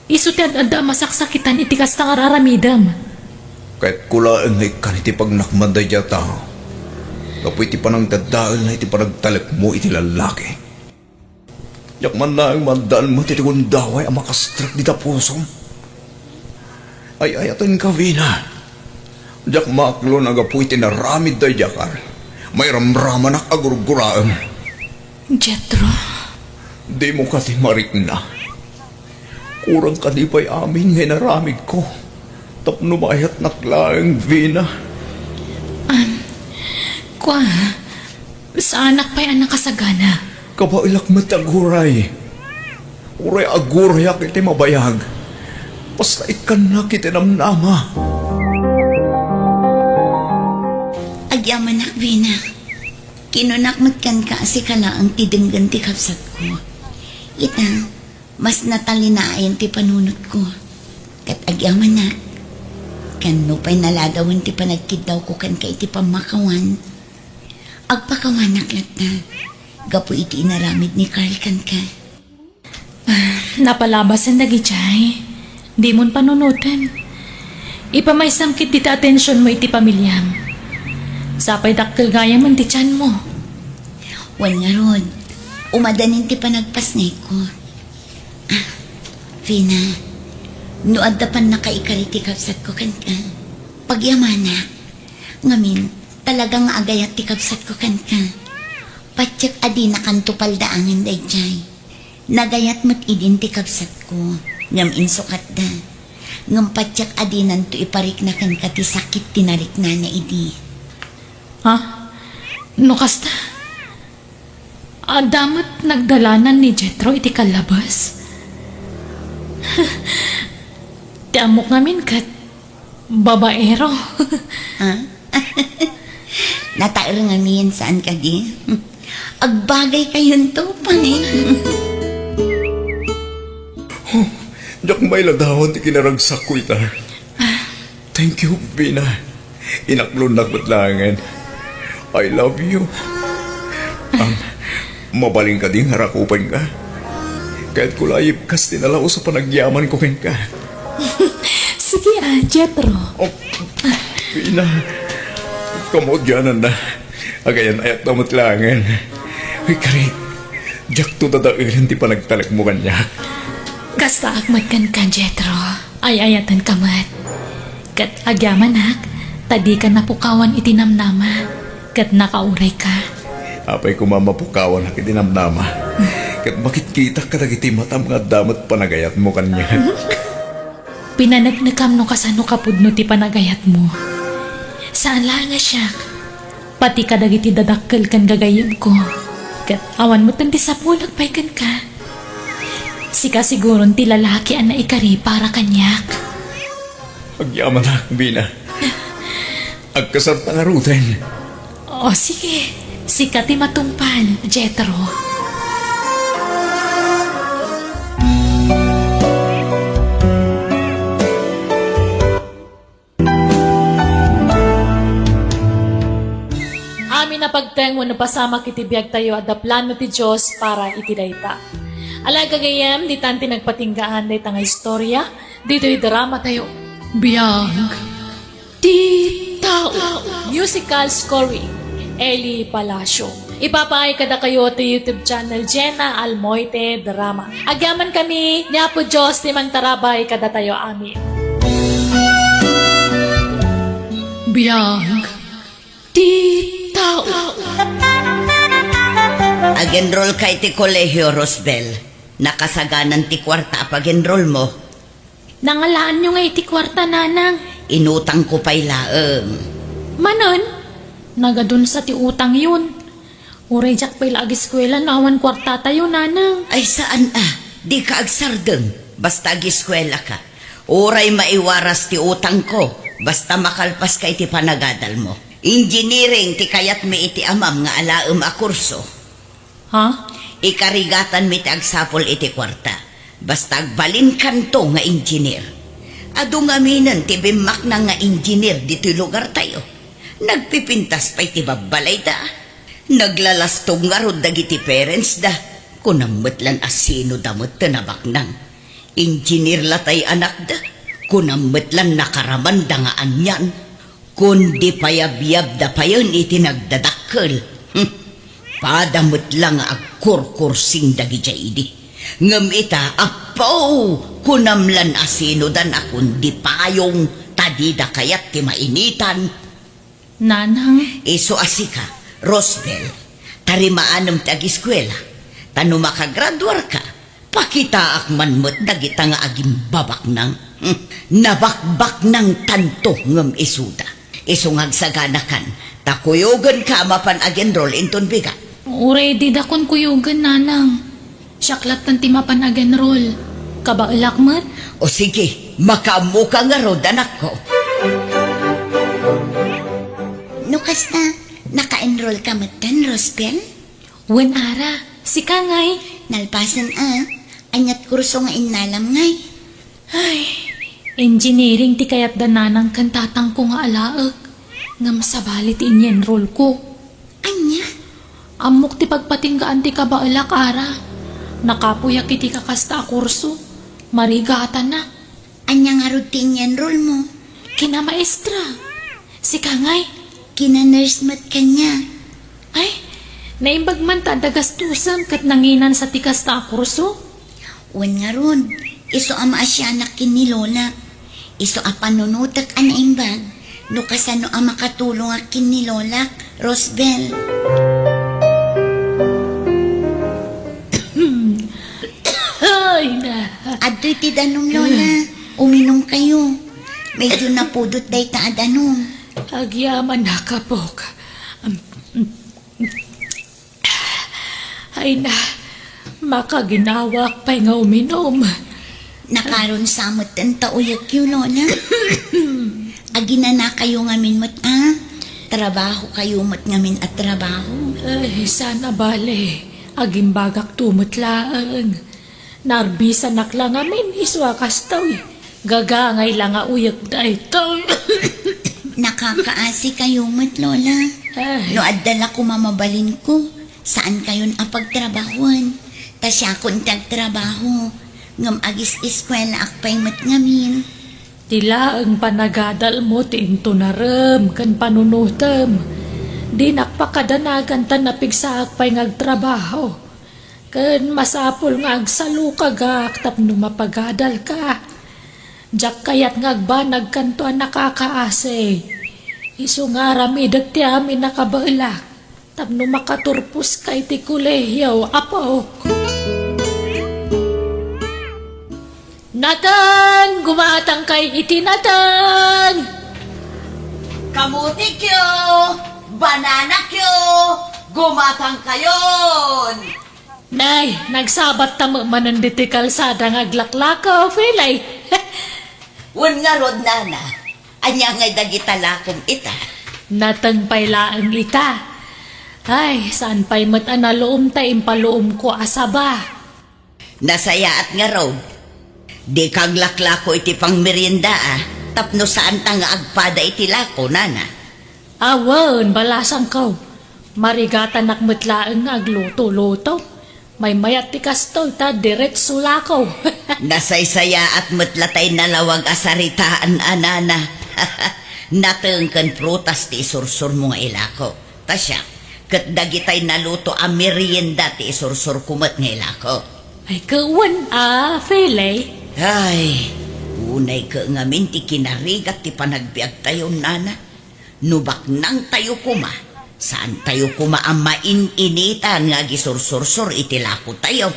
Isu ti adda masaksakitan iti kasta nga raramidam. Kahit kulaan na ikan iti pagnakman day yata. Kapoy iti panang dadaal na iti panagtalak mo iti lalaki. Yakman na ang mandaan mo iti kundaway ang makastrak di tapusom. Ay ayatan ka, Vina. Diyak maklo nagapoy iti naramid day yakar. May ramraman ak agurguraan. Jetro. Di mo ka timarik na. Kurang kanipay amin ngay naramid ko. Tapno mayat naklaang, Vina. Kwa, sa anak pa'y anak kasagana. Kabailak mataguray. Uray aguray ak iti mabayag. Basta ikan na kitinamnama. Agyaman nak, Vina. Kinunakmat ka asi ka na ang tidenggan ti kapsat ko. Ita, mas natalinayan ti panunot ko. Kat agyaman nak, kano pa'y naladawan ti panagkidaw ko kan ka iti pamakawan. Agpakawanak lat na, gapo iti inaramid ni Carl kan ka. Napalabas ang nagichay. Di mon panunutan. Ipamaysangkit dita atensyon mo iti pamilyam. Sapay dakkel gaya man ti tiyan mo. Wan nga rod, umadanin ti panagpasnay ko. Vina, no adda pan nakaikari ti kapsat ko kan ka. Pagyamana, ngamin talagang agayat ti kapsat ko kan ka. Patyak adi na kanto paldaangan dayjay. Nagayat mat idin ti kapsat ko. Ngam insukat da. Ngam patyak adi nanto iparik na kan ka ti sakit tinarik na na idi. Ha? No kasta? Damat nagdalanan ni Jetro iti kalabas. Ti amok ngamin kat babaero. Ha? Natair nga miyan saan ka di? Agbagay kayon to pa eh. Diyak may ladawan ti kinaragsak ko ita. Thank you, Vina. Inaklon na kutlangan. I love you. Mabaling ka din harakupan ka. Kahit kulayip kas tinalaw sa panagyaman ko ka. Sige Jetro. Oh, Vina. Kamodyanan na. Agayan ayat na matlangan. Uy, karit. Diyak to dadairin ti panagtalak mo kanya. Kasta akmat kan ka Jetro. Ay ayatan kamat. Kat agyaman hak. Tadi ka napukawan itinamnama. Kat nakauray ka. Apay kumamapukawan na kitinamnama. Kat makikita ka nagiti matam nga damat panagayat mo kanya. Pinanagnagam no kasano kapudno ti panagayat mo. Saan lang nga siya? Pati ka dagiti dadakkel kan gagayim ko. Kat awan mo tan ti sapulag pay kan ka. Sika siguron ti lalaki ang naikari para kanyak. Agyaman na, Bina. Agkasar nga ruten. O sige, sika ti matumpal, Jetro. Amin na pagteng wano pasama kitibiyag tayo at da plano ti Diyos para itidayta. Alaga gayem, di tanti nagpatinggaan day tanga istorya, dito'y drama tayo. Biyag ti tao. Musical scoring, Eli Palacio. Ipapaay kada kayo to YouTube channel Jenna Almoite Drama. Agyaman kami, niya po Diyos, timang tarabay kada tayo amin. biyag ti tao. Agenroll kay ti kolehiyo, Rosbel. Nakasaganan ti kwarta pag-enroll mo. Nangalaan nyo nga iti kwarta, nanang. Inutang ko pa'y laeng. Manon, nagadun sa ti utang yun. Uray jak pa'y lagi eskwela na awan kwarta tayo, nanang. Ay saan di ka agsardeng. Basta giskwela ka. Uray maiwaras ti utang ko. Basta makalpas kay ti panagadal mo. Engineering ti kayat mi iti amam nga alaem a kurso. Ha? Ikarigatan mi ti agsapol iti kwarta. Basta agbalin kanto nga engineer. Adu nga minan ti bimak na nga engineer dito lugar tayo. Nagpipintas pa iti babalay da. Naglalastog nga rod dagiti parents da. Kunamot lan asino damot tinabak nang. Engineer latay anak da. Kunamot lan nakaraman da nga anyan. Kundi payabiyab da pa yun iti nagdadakkel. Padamot lang agkurkursing dagi jaydi. Ngam ita apaw kunamlan asino dan akon di payong tadida kayat ti mainitan. Nanang, Iso asika, Rosbel, tarimaanam ti agiskwela. Tano makagraduar ka, pakita akman mo't dagita nga aging babak nang. Nabakbak ng tanto ngam isuda. Iso ngagsaganakan, takuyogan ka mapan agenroll inton biga. uray di dakon kuyugan, nanang. Syaklat tan ti mapan agenroll. Kabailak mat? O sige, makamuka nga rod anak ko. Nukas na, naka-enroll ka matan, Rosbel? Wen ara, si Kangay. Nalpasan anyat kurso nga inalam ngay. Ay, engineering ti kayat da nanang kantatang ko nga alaag. Ngam sabalit in-enroll ko. Anya? Amok ti pagpatinggaan ti kabailak ara. Nakapuyak iti kakasta a kurso. Marigatan na. Anya nga routine enroll mo? Kina maestra. Si Kangay. Kina-nurse mat kanya. Ay, naimbag man ta dagastusan kat nanginan sa tikas ta a kurso. Wan nga ron, iso ama asyanak kin ni Lola. Iso a panunutak anaimbag. No kasano a makatulong akin ni Lola, Rosbel. Ay na. Adoy ti danong Lola. Uminom kayo. Medyo napudot day ta adanong. Agyaman na kapok. Ay na, makaginawak pa'y nga uminom. Nakaroon sa amot ang tauyak yung Lola. Agina na kayo ngamin mat Trabaho kayo mat ngamin at trabaho. Ay, sana bale. Agimbagak tumutlaan. Narbisa naklang amin iswakas taw. Gagangay lang nga uyak da ito. Nakakaasi kayo mat Lola. Ay, No adala ko mamabalin ko. Saan kayon apagtrabahuan? Tasya kon tagtrabaho. Ngam agis eskwela akpay mat ngamin. tila ang panagadal mo tinto na ram kan panunutam. Di nakpakadanagan tan napigsaak pa'y ngagtrabaho. Kan masapol nga agsalukagak tapno mapagadal ka. Diyak kayat ngagbanag kanto ang nakakaase. Isu nga ramidag ti amin nakabailak. Tapno makaturpus kay ti kulehiyaw apo. Nathan! Gumatang kay iti Nathan! Kamuti kyo! Banana kyo! Gumatang kayon! Nay, nagsabat tamo mananditi kalsada ng aglaklakaw, Filay. Wan nga rod nana. Anya ngay dagita lakom ita. Natang pailaan ita. Ay, saan pa'y matanaloom ta impaloom ko asaba. Nasaya at nga rod. Di kag laklako iti pang merienda Tapno saan ta nga agpada iti lako, nana. Awan, balasang kaw. Marigatan nakmutlaan nga agluto-luto. May mayat ti kastol ta diretso lakaw. Nasaysaya at mutlatay nalawag asaritaan anana. Natengken prutas ti isursur mo nga ilako. Tasya, ket dagitay naluto a merienda ti isursur kumat nga ilako. Ay, kawan Filay. Ay, unay ka ngamin ti kinarigat ti panagbiag tayo, nana. Nubak nang tayo kuma. Saan tayo kuma ang main-initan nga gisursur-sur itilako tayo.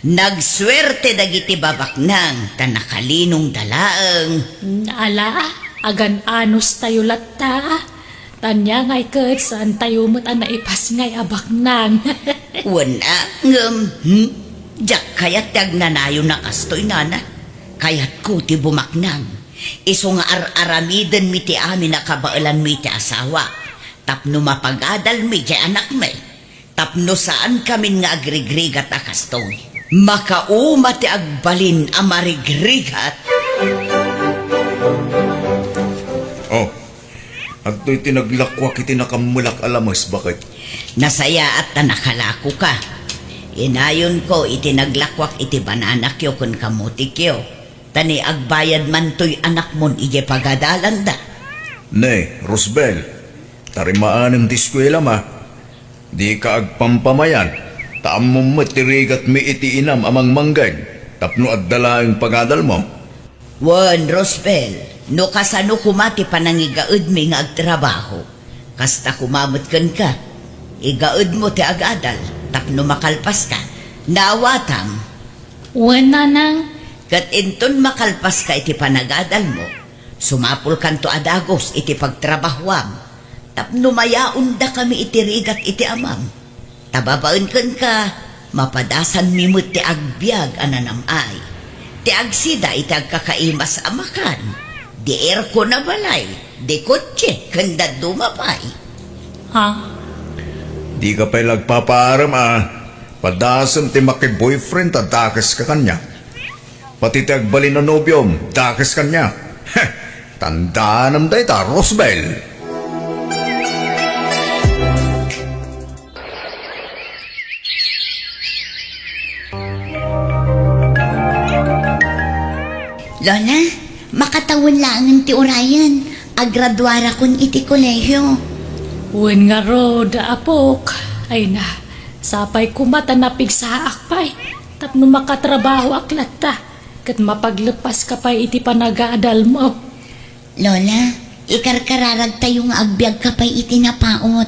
Nagswerte dagiti babaknang tanakalinong dalaang. Ala, agan anos tayo latta. Tanya ngay kat saan tayo mata naipas ngay abak nang. Wala, Diyak kayat tagnanayo na kastoy nana. Kayat ko ti bumaknang. Iso nga ar-aramiden mi ti amin na kabailan mi ti asawa. Tapno mapagadal mi ti anak mi. Tapno saan kami nga agrigrigat a kastoy. Makauma ti agbalin a marigrigat. Oh, at to'y tinaglakwak iti nakamulak alamas, bakit? Nasaya at nakalako ka. Inayon ko itinaglakwak iti bananak yo kun kamutik yo. Tani agbayad man to'y anak mon ije pagadalan da. Ne, Rosbel, tarimaan ng diskwela ma. Di ka agpampamayan, taam mo matirigat mi iti inam amang manggay. Tapno at dala ang pagadal mo. Wan, Rosbel, no kasano kumati panangigaud mi nga agtrabaho. Kasta kumamot kan ka. Igaud mo ti agadal. Tapno makalpas ka. Nawatam. Wala nang. Kat inton makalpas ka iti panagadal mo, sumapul kanto adagos iti pagtrabahuam. Tapno mayaon da kami iti rigat iti amam. Tababaen kan ka, mapadasan mimut ti agbiag ananamay. Ti agsida iti agkakaimas amakan. Di erko na balay, di kotse, kanda dumapay. Ha? Di ka pa'y nagpaparam Padasam ti maki-boyfriend dakas ka kanya. Pati ti agbalin na nobyom, dakas kanya. Tandaan day ta, Rosbel. Lola, makatawin lang ang ti Orayan. Agradwara kun iti kolehyo. Wen nga ro, da apok. Ay na, sapay kumata na pigsa akpay. Tapno makatrabaho aklat ta. Kat mapaglepas ka pa'y iti panagaadal mo. Lola, ikarkararag tayo nga agbyag ka pa'y iti napaot.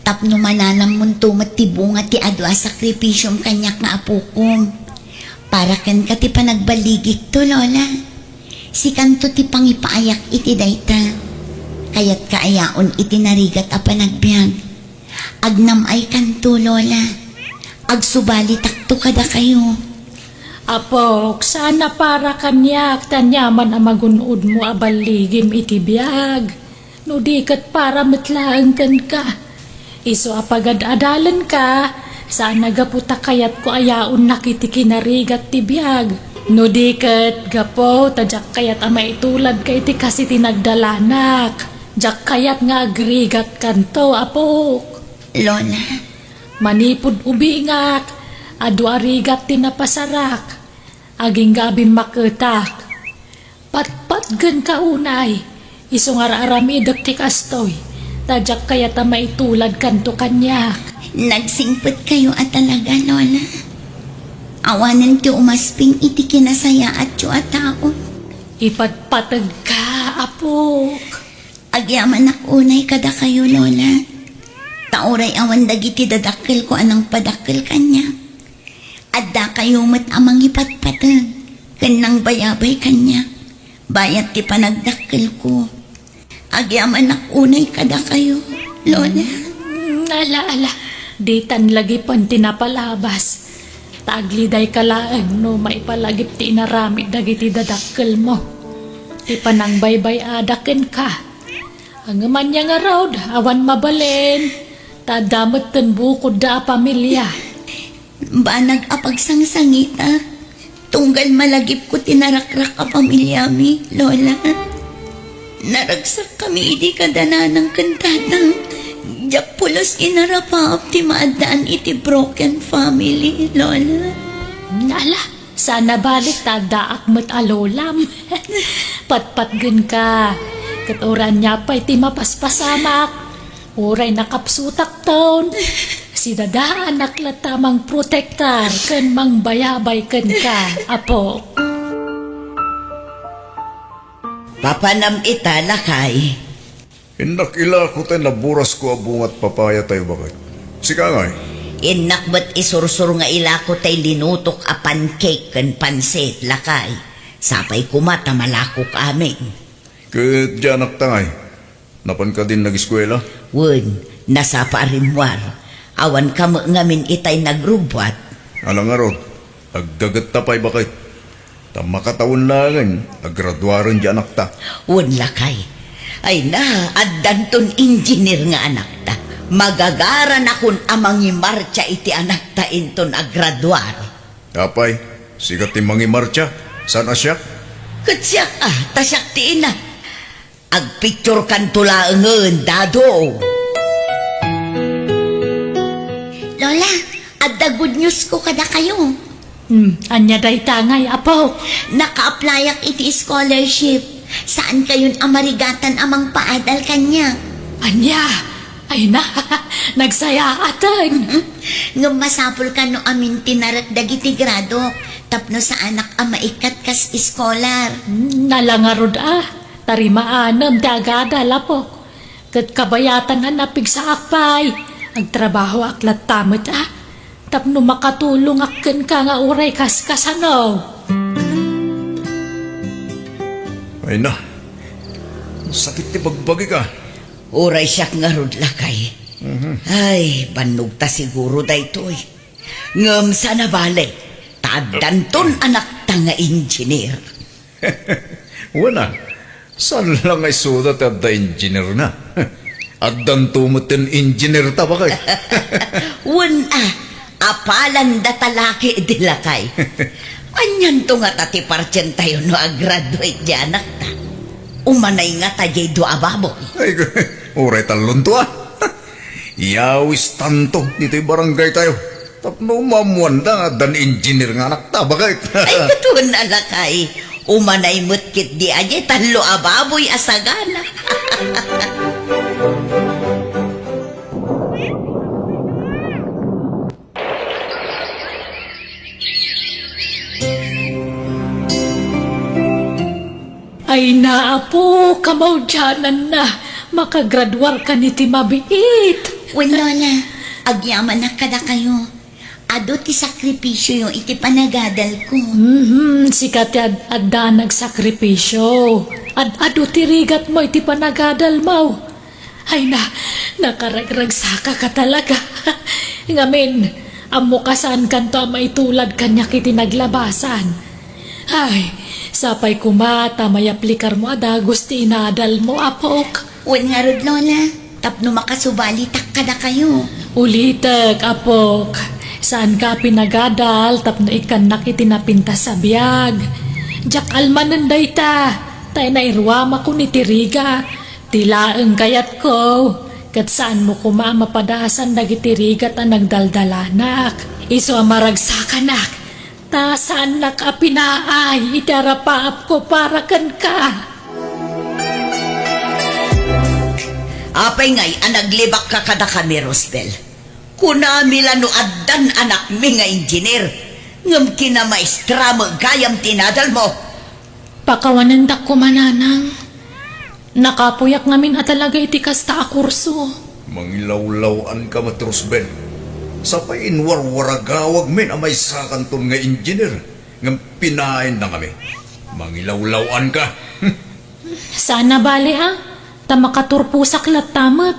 Tapno mananam mong tumat ti bunga ti adwa sakripisyong kanyak nga apukom. Para kan ka ti panagbaligik to, Lola. Si kanto ti pangipaayak iti dayta. Kayat kaayaon iti narigat a panagbiag. Agnamay kanto, Lola. Agsubali takto kada kayo. Apok, sana para kanyak tanyaman ang magunod mo abaligim iti biyag. No di kat para matlaan kan ka. Iso apagad-adalan ka, sana gaputa kayat ko ayaon nakiti kinarigat ti biyag. No di kat gapo, tadyak kayat ama itulad kay ti kasi tinagdalanak. Jak kayat nga agrigat kanto, apok. Lola, Manipod ubingak, adu arigat tinapasarak. Aging gabing maketak. Patpat gan kaunay, isong aramidak ti kastoy. Tadyak kaya ta maitulad kanto kanyak. nagsingpot kayo at talaga, Lola. Awanan ti umasping iti kinasaya at yu at tao. Ipatpatag ka, apok. Agyaman unay kada kayo, Lola. Tauray awan dagiti dadakkel ko anang padakkel kanya. Adda kayo mat amang ipatpatag. Kanang bayabay kanya. Bayat ti panagdakkel ko. Agyaman unay kada kayo, Lola. Ala, di tan lagi pan tinapalabas. Tagliday kalaang no maipalagip ti inaramid dagiti dadakkel mo. Ti panang baybay adaken ka. Ang man nga raw, awan mabalin. Tadamot ten bukod da pamilya. Banag apagsangsangita. Tunggal malagip ko tinarakrak a pamilya mi, Lola. Naragsak kami iti kadananang kantatang. Diyak pulos inarapaap ti maadaan iti broken family, Lola. Nala, sana balik tadaak mo't alolam. Patpatgan ka. Katuran niya pa'y ti mapaspasamak. Uray nakapsutak taon. Si dadaan naklatamang protektar kan mang bayabay kan ka, apo. Papanam ita lakay. Inakila ko tayo naburas ko abungat papaya tayo bakit. Sika nga Inak ba't isursur nga ilako tay linutok a pancake kan pansit lakay. Sapay kumata malakok amin. Kat dyan tangay. Napan ka din nag-eskwela? Wun, nasa parimwar. Awan ka mo ngamin itay nagrubwat. Alang nga ron, agdagat tapay bakit. Tamakataon langan, aggraduaran dyan ta. Wun lakay. Ay na, addanton engineer nga anak ta. Magagaran akon amangi marcha iti anak ta inton agraduar. Tapay, sigat ti mangi marcha. Saan asyak? Katsyak tasyak ti ina. Agpicture kan tulaengen dado. Lola, adda good news ko kada kayo. Anya day tangay, apo. Naka-applyak iti scholarship. Saan kayon amarigatan amang paadal kanya? Anya, ay na, nagsaya atan. Ngam masapul ka no amin tinarak dagiti grado. Tapno sa anak maikat kas iskolar. Nalangarod tarimaanam dagada lapok. Kat kabayatan na napig sa akpay. Agtrabaho aklat tamot Tapno makatulong akken ka nga uray kaskasano. Ay na, sakit ti bagbagi ka. Uray siyak nga rod lakay. Ay, banog ta siguro daytoy. Ngam sa nabali, tadanton anak ta nga engineer. Wala, saan lang ay sudat at da engineer na? At dan tumutin engineer ta bakit? Wan apalan da talaki di lakay. Anyan to nga tati parchen tayo no agraduate di anak ta. Umanay nga tajay do ababo. Ay, uray talon to Iyawis tanto, dito'y barangay tayo. Tapno mamuanda nga dan engineer nga anak ta, bakit? Ay, ito na lakay. Umanay mutkit di aje, talo ababoy asagana. Ay na, apo, kamaudyanan na. Makagraduar ka ni Timabiit. Wen Lola, agyaman na kada kayo. Ado ti sakripisyo yung iti panagadal ko. Sikat adda nagsakripisyo. Ado tirigat mo iti panagadal mo. Ay na, nakaragragsaka ka talaga. Ngamin, amo kasan kanto maitulad kanya kiti naglabasan. Ay, sapay kumata may aplikar mo ada gusti inadal mo apok. Wen nga rod Lola, tapno makasubali tak kada kayo. Ulitek apok. Saan ka pinagadal tapno ikan nakitinapinta sa biyag. Jak almanan day ta. Tay na irwama ko ni tiriga. Tilaeng kayat ko. Kat saan mo kumamapadasan nagitirigat ang nagdaldalanak. Iso amaragsakannak. Ta saan nakapinaay idarapaap ko para kan ka. Apay ngay, naglibak ka kada kami, Rosbel. Kunamila no addan anak mi nga engineer. Ngam kina maestra mo gayam tinadal mo. Pakawanan da ko mananang. Nakapuyak ngamin at talaga iti kasta a kurso. Mangilawlawan ka matrusben. Sapay inwarwaragawag men amay sakanton nga engineer. Ngam pinain na kami. Mangilawlawan ka. Sana bali ta makaturpusak lat tamat.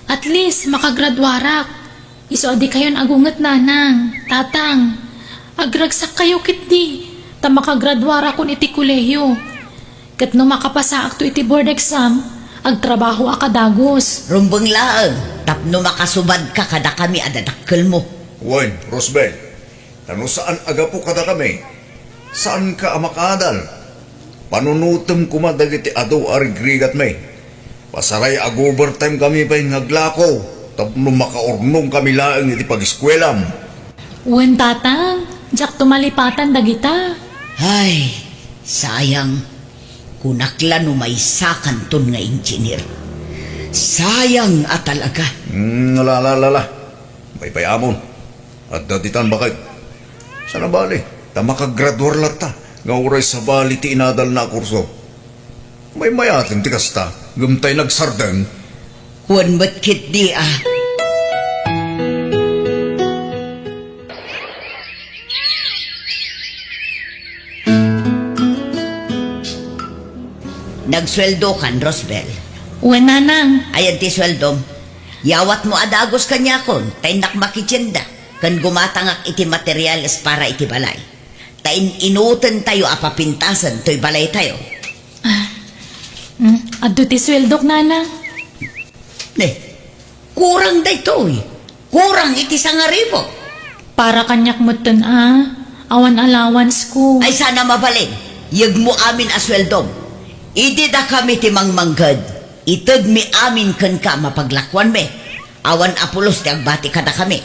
At least makagraduarak. Iso adi kayon agungat nanang, tatang. Agragsak kayo kitdi. Ta makagraduara kun iti kuleyo. Kat no makapasaak to iti board exam, agtrabaho akadagos. Rumbang laang, tapno makasubad ka kada kami adadakkel mo. Wan, Rosbel. Ano saan aga po kada kami? Saan ka amakadal? Panunutom kumadagiti ado arigrigat may. Pasaray ag-overtime kami pa yung naglako. Tapno makaurnong kami laang iti pag-eskwelam. Uwan tatang, jak tumalipatan dagita. Ay, sayang. Kunakla no may sakanton nga engineer. Sayang talaga. Nalalala. May payamon. At datitan bakit? Sana bali? Ta makagraduar lata. Nga uray sa bali ti inadal na kurso. May mayatin ti kasta. Gumtay nagsardeng. Huwag matkit di ah. Nagsweldo kan, Rosbel. Wala nang. Ayan ti sweldo. Yawat mo adagos kanya kon, tayo nakmakitsenda. Kan gumatangak iti materyales para iti balay. Tain inutan tayo apapintasan to'y balay tayo. Ado ti sweldok nanang. Ne, kurang da ito eh. Kurang iti 1,000. Para kanyak mo awan allowance ko. Ay sana mabalin. Yag mo amin asweldom. Idi da kami ti mangmanggad. Itag mi amin kan ka mapaglakwan me. Awan apulos ti agbati kada kami.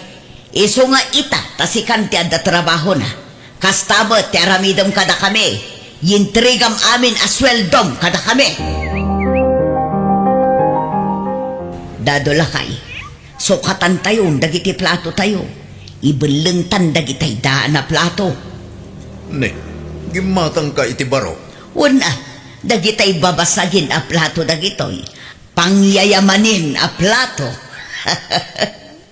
Iso nga ita tasikan ti adda trabaho na. Kastabot ti aramidom kada kami. Yintrigam amin asweldom kada kami. Dadola kay. Sukatan tayo dagiti plato tayo. Ibelengtan dagitay daan na plato. Ne, gimatang ka iti baro. Una, dagitay babasagin a plato dagitoy. Pangyayamanin a plato.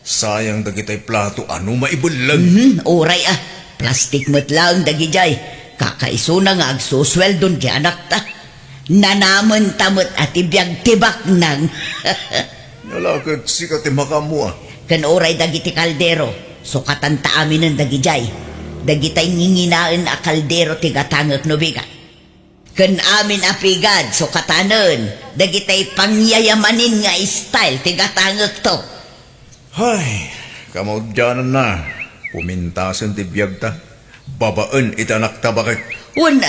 Sayang dagitay plato, ano maibulag? Oray ah, plastic mo't lang dagijay. Kakaiso na nga agsusweldon di anak ta. Nanaman tamot at ibiyag tibak nang. Nalakad sikat ti makamu ah. Kan oray dagiti kaldero. Sukatan ta amin ng dagijay. Dagitay nginginaan a kaldero ti gatangak no bigat. Kan amin apigad, sukatanon. Dagitay pangyayamanin nga style ti gatangak to. Hay, kamaudyanan na. Pumintasan ti biyag ta. Babaan itanak ta bakit? Una,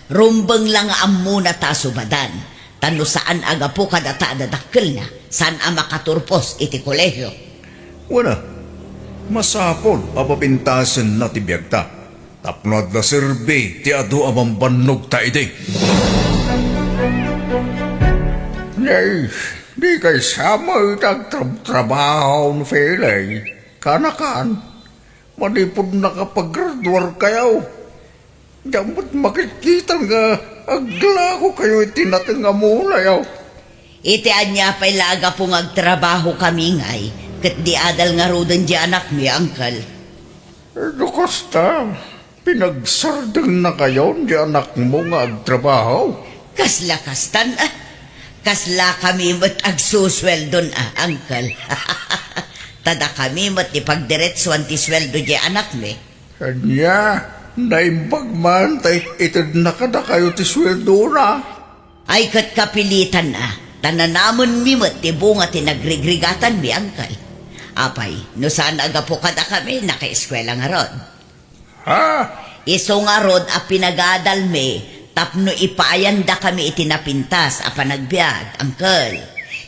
rumbang lang ang muna ta subadan. Tano saan aga po kadata dadakkel na. Saan ang makaturpos iti kolehyo. Wala. Masapol apapintasan na ti biyag ta. Tapnod na sirbe ti adu amang bannog ta iti. Nay, di kay sama itag trabaho ng felay. Kanakan, manipod nakapag-graduar kayo. Dapat makikita nga aglaho kayo itinating muna yaw. Iti anya pa'y laga pong agtrabaho kami ngay. Kat di adal nga rodan di anak mi, angkal. Dukosta, pinagsardang na kayo di anak mo nga agtrabaho. Kasla kastan ah. Kasla kami mo't agsusweldon ah, angkal. Tada kami mo't ipagdiretsuan ti sweldo di anak mi. Kanya, naimbag man tayo itad na kada kayo ti sweldo na. Ay kat kapilitan ah. Tananamon mi mo't ti bunga ti nagrigrigatan mi, angkal. Apay, no saan aga po kada kami naka-eskwela nga rod. Ha? Iso nga rod a pinagadal mi, tapno ipaayanda kami itinapintas a panagbiag, angkel.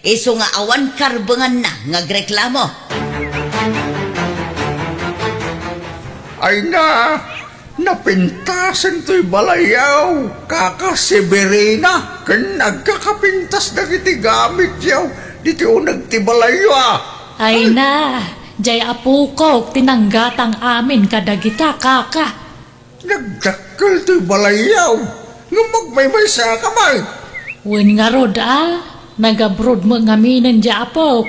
Iso nga awan karbangan na ngagreklamo. Ay na, napintasan to'y balayaw. Kaka-Severina, kan nagkakapintas na kiti gamit yaw. Dito o nagtibalayo ah. Ay na, jay apukok, tinanggatang amin kadagita, kaka. Nagdakkel to'y balayaw. Nga magmaymay sa kamay. Wen nga rod nagabroad mo nga minan di apok.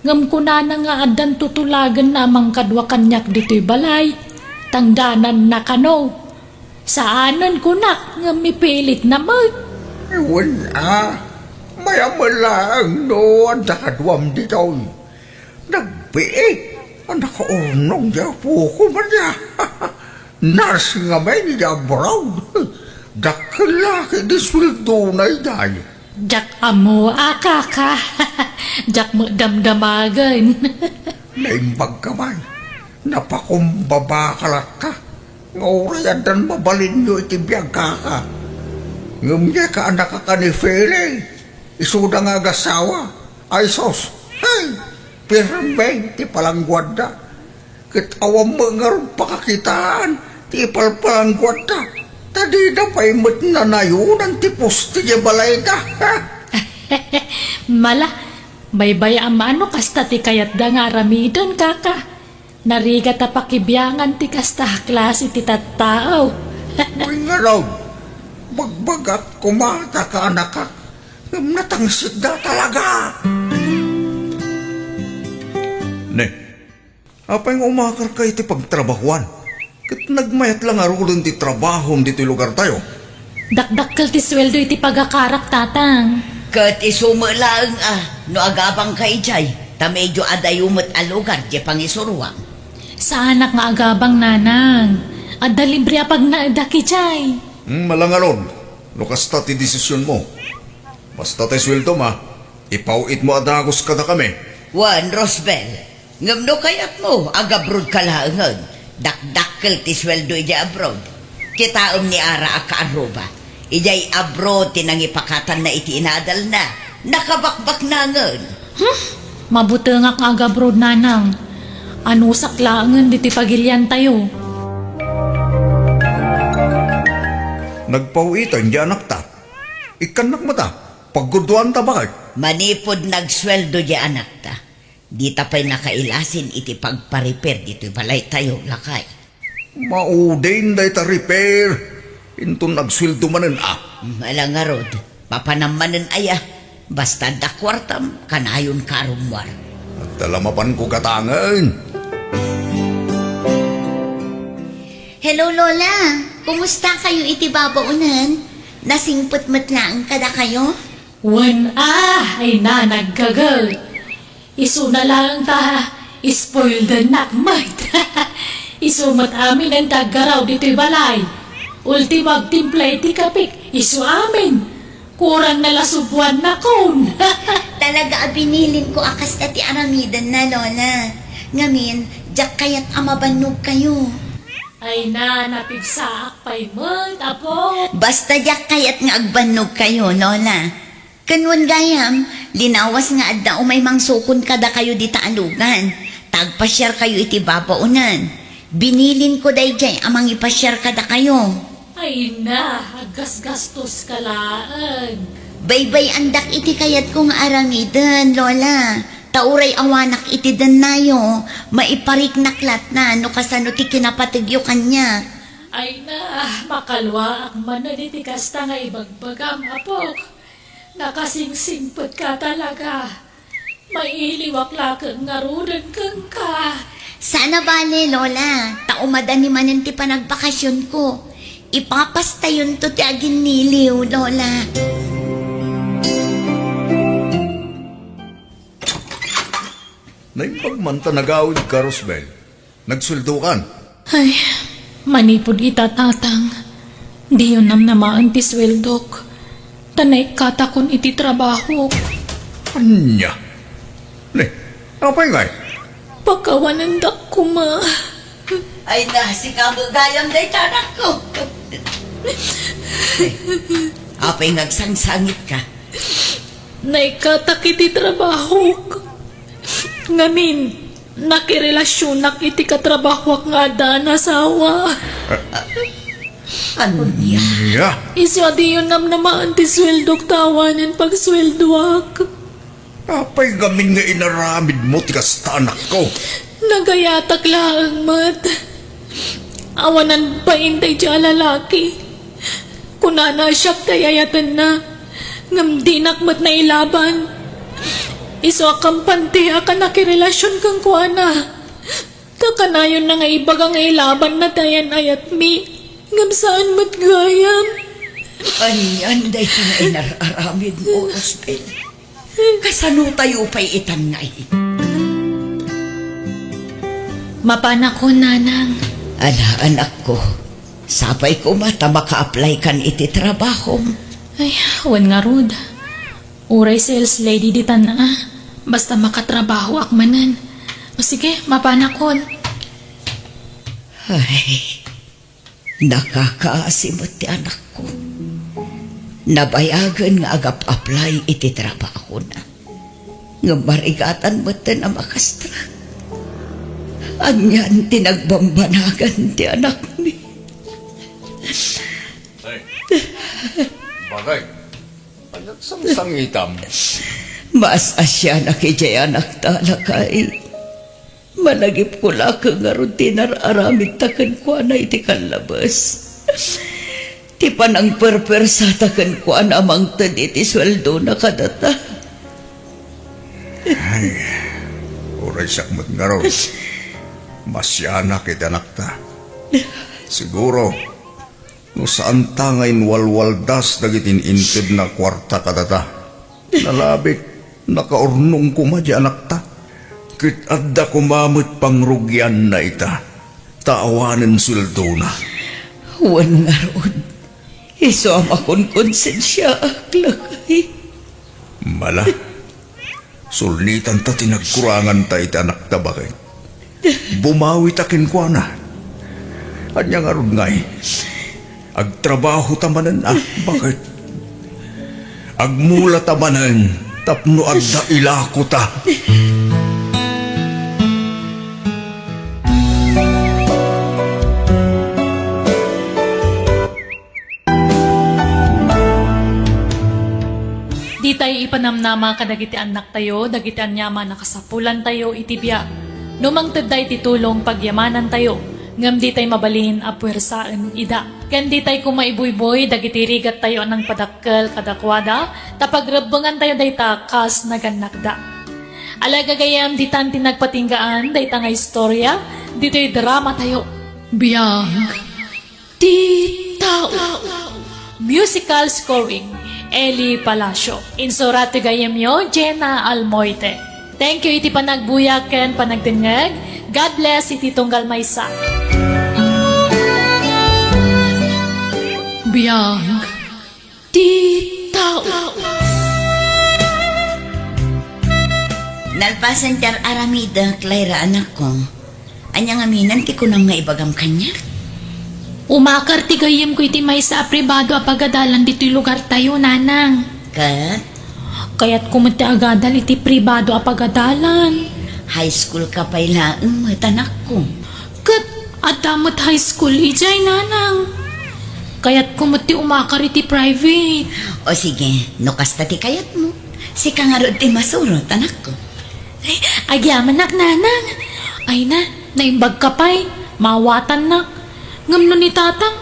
Ngam kuna na nga adan tutulagan namang kadwa kanyak dito'y balay. Tangdanan na kano. Saanan kunak nga mipilit naman. Ewan mayamalang no, ang dakadwam dito. Nagbiit, ang nakaurnong niya po ko man niya. Nars nga may niya brown. Dakalaki di sweldo na iday. Jak amo kaka. Jak mo damdamagan. Naimbag kamay, napakumbaba kalat ka. Ngaurayan dan mabalin nyo iti biyag kaka. Ngumye ka anak ka ni Fele. Isuda nga agasawa. Ay sos, ay, pirme, ti palangguad da. Kitawang mga rin pakakitaan, ti palangguad da. Tadi na pa'y mat na nayon ang tipos ti balay da. Mala, baybay amano kasta ti kayat da nga ramidon kaka. Nariga ta pakibyangan ti kasta klase ti tattao. Uy nga raw, magbagak kumata ka anak ka. Natangsit na talaga. Ne, apa yung umakar kayo ti pagtrabahuan? Kat nagmayat lang arulan ti trabaho dito lugar tayo. Dakdakkel ti sweldo iti pagakarak tatang. Kat isumalaang no agabang kay jay, ta medyo adayumot alugar di pangisurwang. Sa anak nga agabang nanang. Adda libre pag naadaki jay. Malangaron, lukasta ti desisyon mo. Basta tayo sweldo ma, ipauit mo adagos kada kami. Juan Rosbel, ngamno kayat mo, agabrod ka laangan. Dakdakkel ti sweldo ija abroad. Kitaom ni Ara akaaruba. Ijay abroad tinangipakatan na iti inadal na. Nakabakbak nangan. Mabuti nga kang agabrod nanang. Anusak laangan diti pagilyan tayo. Nagpauitan di anak ta. Ikanak mata, pagguduan ta bakit? Manipod nagsweldo di anak ta. Di ta pa'y nakailasin iti pagpa-repair dito balay tayo lakay. Maudin day ta repair. Intun nagsweldo manen Malangarod, papanamanan aya. Basta dakwartam, kanayon karumwar. At talamapan ko katangan. Hello, Lola. Kumusta kayo iti babaunan? Nasingpot matlaang kada kayo? Wen ay nanagkagal. Isu na lang ta, spoiled na nakmat. Isumat amin ang taggaraw dito'y balay. Ultimag timpla iti kapik, isu amin. Kurang nalasubuan na kon. Talaga binilin ko akas ti aramidan na, Lola. Ngamin, jak kayat amabanog kayo. Ay na, napigsaak pa'y mat, apo. Basta jak kayat nga agbanog kayo, Lola. Kanwan gayam, linawas nga adda umay mangsukon kada kayo di taalugan. Tagpasyar kayo iti babaunan. Binilin ko day jay amang ipasyar kada kayo. Ay na, agas-gastos kalaan. Baybay andak iti kayat kong aramidan, Lola. Tauray awanak iti dan nayo. Maiparik naklat na no kasano ti kinapatigyo kanya. Ay na, makalwa ak man na diti kasta nga ibagbagam, apok. Nakasingsingpot ka talaga. Mailiwak lakang nga rudan kang ka. Sana bale, Lola. Taumadan ni manan ti panagbakasyon ko. Ipapastayon to ti agin niliw, Lola. Naipagmanta nagawid ka, Rosbel. Nagsweldo kan. Ay, manipod ita tatang. Di yun namaan ti sweldok. Tanay katakon iti trabaho. Anya? Ne, apa yung ngay? Pagkawanandak ko ma. Ay na, si kamagayam day tanak ko. Apay nagsangsangit ka. Naikatak iti trabaho. Ngamin, nakirelasyon nak iti katrabaho nga da nasawa. Ano niya? Anya? Isya di yun namaan ti sweldok tawanan pag sweldoak. Apay gamin nga inaramid mo tikas tanak ko. Nagayatak lang mat. Awanan pa intay siya lalaki. Kunana siya tayayatan na. Ngamdinak mat na ilaban. Iso akampante ka nakirelasyon kang kuana. Kakanayon na nga ibagang ilaban na tayan ayat mi. Ngamsaan mat gayam. Anyan day tinainar-aramid mo, Rosbel. Kasano tayo pa'y itangay? Mapana ko, nanang. Ala, anak ko. Sapay ko mata maka-apply kan iti trabaho. Ay, wan nga rod. Uray sales lady di tana. Basta makatrabaho akmanan. O sige, mapanakon. Ay, nakakaasimot ti anak ko. Nabayagan nga agap-apply iti trabaho na. Nga marigatan mo na makastra. Anyan tinagbambanagan ti anak mi. Bagay, anak samsangitam. Mas asya na kaya anak talakay. Managip ko lakang nga rutinar aramid takan ko na iti kalabas. Ti panang perpersatakan ko an amang tad iti sweldo na kadata. Uray sakmat nga ron. Masyana kita anak ta. Siguro, no saan ta ngayon walwaldas dagitin inted na kwarta kadata. Nalabik, nakaurnong kumadya anak ta. Kit adda kumamit pangrugyan na ita. Taawanan sweldo na. Wan nga ron. Iso ang akong konsensya aklakay. Mala, sulitan ta tinagkurangan ta iti anak ta bakit. Bumawi takin ko na. Anya nga ron ngay. Agtrabaho tamanan bakit? Agmula tamanan, tapno agda ilako ta. Di tayo ipanamnama kadagiti anak tayo, dagiti anyama nakasapulan tayo itibya. Numangtad tayo titulong pagyamanan tayo, ngam di tayo mabalin a puwersaan ida. Ken di tayo kumaibuyboy, dagiti rigat tayo anang padakkel kadakwada, tapagrabbangan tayo day takas naganakda. Alagagayam di tan tinagpatinggaan, day nga istorya, di tayo drama tayo. Biyag, di tao. Musical scoring. Eli Palacio. Insurati gayemyo, Jenna Almoite. Thank you iti panagbuyaken, panagdengeg. God bless iti tunggal maysa. Biyag, di tao. Nalpasan tar aramida, Clara anak ko. Anyang aminan ti ko nang nga ibagam kanya. Umakar ti gayem ko iti maysa a pribado a pagadalan dito'y lugar tayo, nanang. Kat, Kaya't kumati agadal iti pribado a pagadalan. high school ka pa ilaang matanak ko. Kat adamot high school ijay, nanang. Kaya't kumati umakar iti private. O sige, nukasta ti kayat mo. Si kangarod ti masurot, anak ko. Ay, agyaman nak, nanang. Ay na, naimbag ka pa'y. Mawatan nak. Ngam na ni tatang.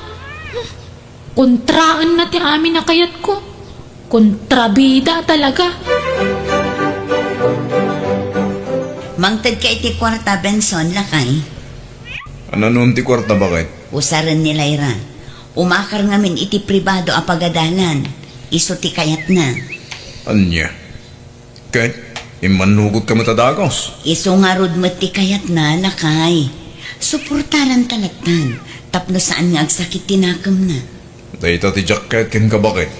Kontraan na ti amin na kayat ko. Kontrabida talaga. Mangtad ka iti kwarta, Benson, lakay. Ano nun ti kwarta bakit? Usaran ni Lyra. Umakar ngamin iti pribado a pagadalan. Iso ti kayat na. Anya? Kahit imanugot ka matadagos. Iso nga rod mo ti kayat na, lakay. Suportaran talagtan. Tapno saan nga agsakit tinakam na. Dahita ti jacket ken ka bakit?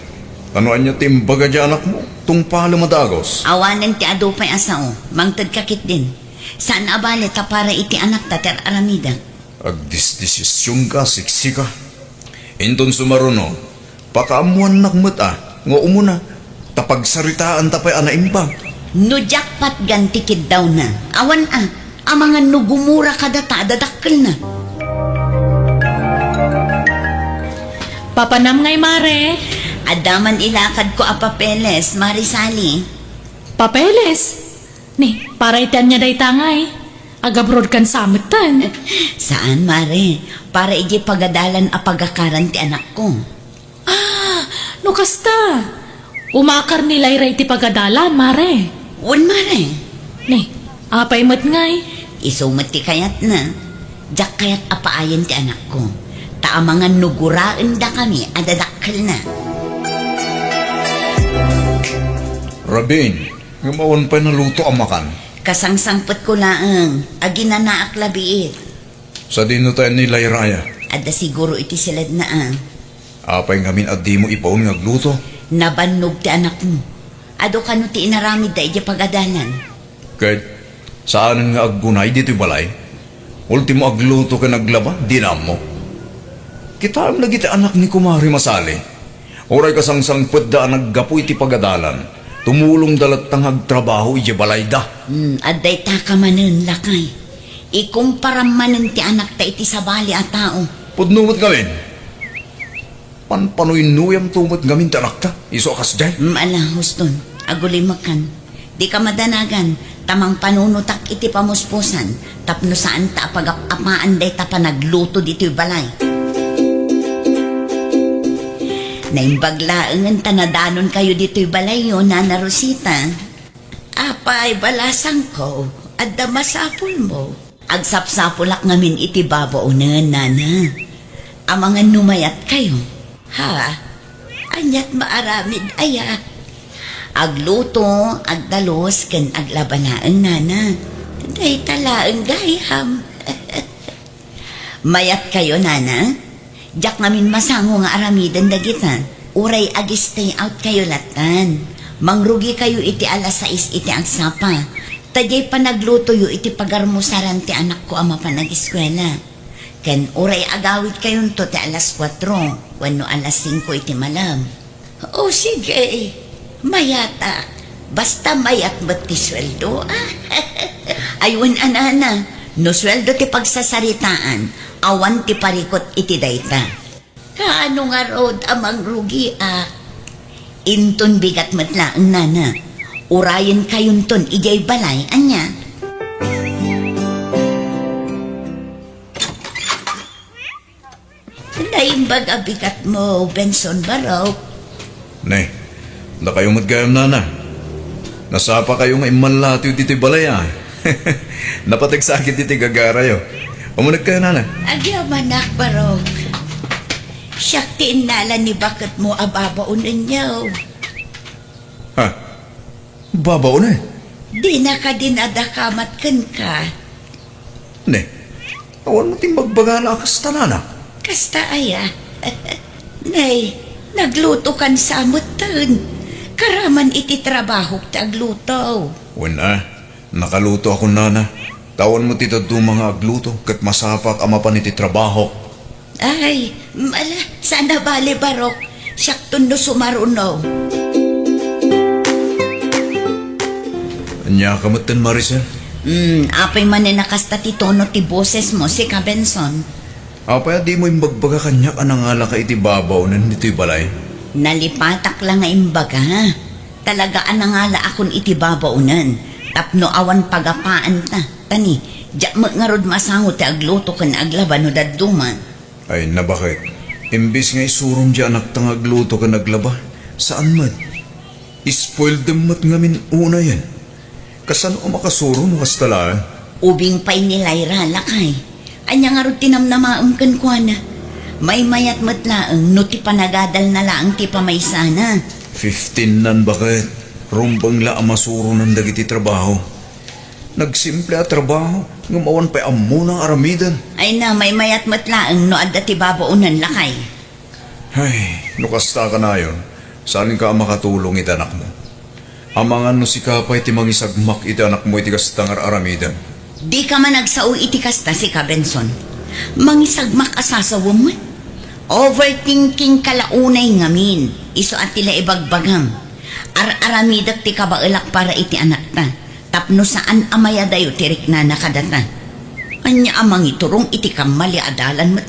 Ano anya timbaga di anak mo? Tungpalo madagos. Awanan ti ado pa'y asao. Mangtad kakit din. Saan abale ta para iti anak ta ter aramida? Agdisdesisyon ka, siksi ka. Inton sumaruno, pakaamuan nakmata, nga umuna, tapagsaritaan tapay anaimbang. No jackpot gantikid daw na. Awan mga nugumura kadata, dadakkel na. Papanam ngay, mare. Adaman ilakad ko a papeles, Marisali. Papeles. Ni, para itan niya day tangay. Agabrod kan samutan. Saan, Mare? Para iji pagadalan a pagakaran ti anak ko. No kasta. Umakar ni Lyra iti pagadalan, mare. Un, Mare. Ni, apay mat ngay. Isumat ti kayat na. Jak kayat apaayan ti anak ko. Taamangan nuguraan da kami, adadakkel na. Rabin, gumawan pa naluto ang makan. Kasangsangpot ko laang, aginanaak labiit. Sa dino tayo ni Layraya. Ada siguro iti silad na Apay ngamin at di mo ipaon ngagluto. Nabannog ti anak mo. Ado kano ti inaramid da iti pagadalan. Kahit saan nga aggunay dito'y balay. Ultimo agluto ka naglaba, dinam mo. Kita ang nagiti anak ni Kumari Masali. Oray kasangsangpot da naggapo iti pagadalan. Tumulong dalat tang agtrabaho iti balay da. Aday ta ka manen lakay. Ikumparam manen ti anak ta iti sabali a tao. Pudnumot ngamin. Panpanoy-nuyam tumot ngamin ti anak ta. Iso akas dyan. Ala, huston. Aguli makan. Di ka madanagan. Tamang panunutak iti pamuspusan. Tapno saan ta apagapaan day ta pa nagluto dito'y balay. Naimbaglaang tanadanon kayo dito'y balayo, Nana Rosita. Apay balasang ko, at damasapul mo. Agsapsapulak ngamin iti babaunan, Nana. Amangan numayat kayo. Ha? Anyat maaramid aya. Agluto, agdalos, ken aglabanaan, Nana. Day talaang gayam. Mayat kayo, Nana. Diyak ngamin masango nga aramidan dagita. Uray agi stay out kayo latan. Mangrugi kayo iti alas 6 iti agsapa. Tadyay panagluto yu iti pagarmusaran ti anak ko ama panag-eskwela. Ken uray agawit kayon to ti alas 4. Wano alas 5 iti malam. O sige, mayata. Basta mayat ba't ti sweldo? Ayun anana, no sweldo ti pagsasaritaan, awan ti parikot iti dayta. Kaano nga rod amang rugi Inton bigat matlaang, Nana. Urayan kayon ton ijay balay, anya. Naimbag abigat mo, Benson Barok. Ne, na kayo matgayam, Nana. Nasapa kayo nga imanlatiw dito balay, Napatigsakit dito gagarayo. Umunag kayo, Nana. Agyaman Barok. Siyak tinala ni bakit mo ababaunan niyo. Ha? Babaw na Di na ka din adakamat ka. Ne, awan mo ting magbagala akas tanana. Kasta aya. Nay, nagluto kan sa amutan. Karaman iti trabaho tagluto. Wala, nakaluto ako, Nana. Tawan mo tito mga agluto kat masapak ama pa niti trabaho. Ay, mala, sana bali Barok. Siyak tundo sumaruno. Anya kamatan, Maricel? Apay man nakasta ti tono ti boses mo, si Benson. Apay, di mo imbagbaga kanya ka nangala ka iti babaw na nito'y balay. Nalipatak lang nga imbaga. Talaga anangala akon iti babaunan. Tapno awan pagapaan ta. Tani, diyak nga rod masango ti agluto kan aglaban no dadduman. Ay, na bakit? Imbis nga isurong di anak tang agluto ka naglaba. Saan man? Ispoiled them mat ngamin una yan. Kasano o makasurong mo kastala? Ubing pa'y ni Lyra lakay. Anya nga rod tinamnamaang kan kwa na. May mayat matlaang no ti panagadal na laang ti pamaysana. 15 nan bakit? Rumbang la amasuro ng dagiti trabaho. Nagsimple at trabaho, ngumawan pa'y amo ng aramidan. Ay na, may mayat matlaang no adda ti babaunan lakay. Ay, nukasta ka na yun. Saan ka makatulong iti anak mo? Amangan no si kapay ti mangisagmak iti anak mo iti kastangar aramidan. Di ka man nagsao iti kasta si Benson. Mangisagmak asasawa mo. Overthinking kalaunay ngamin. Iso at tila ibagbagam. Aramidak ti kabailak para iti anak ta. Tapno saan amaya dayo tirik na nakadata. Anya amang iturong iti kamali adalan mat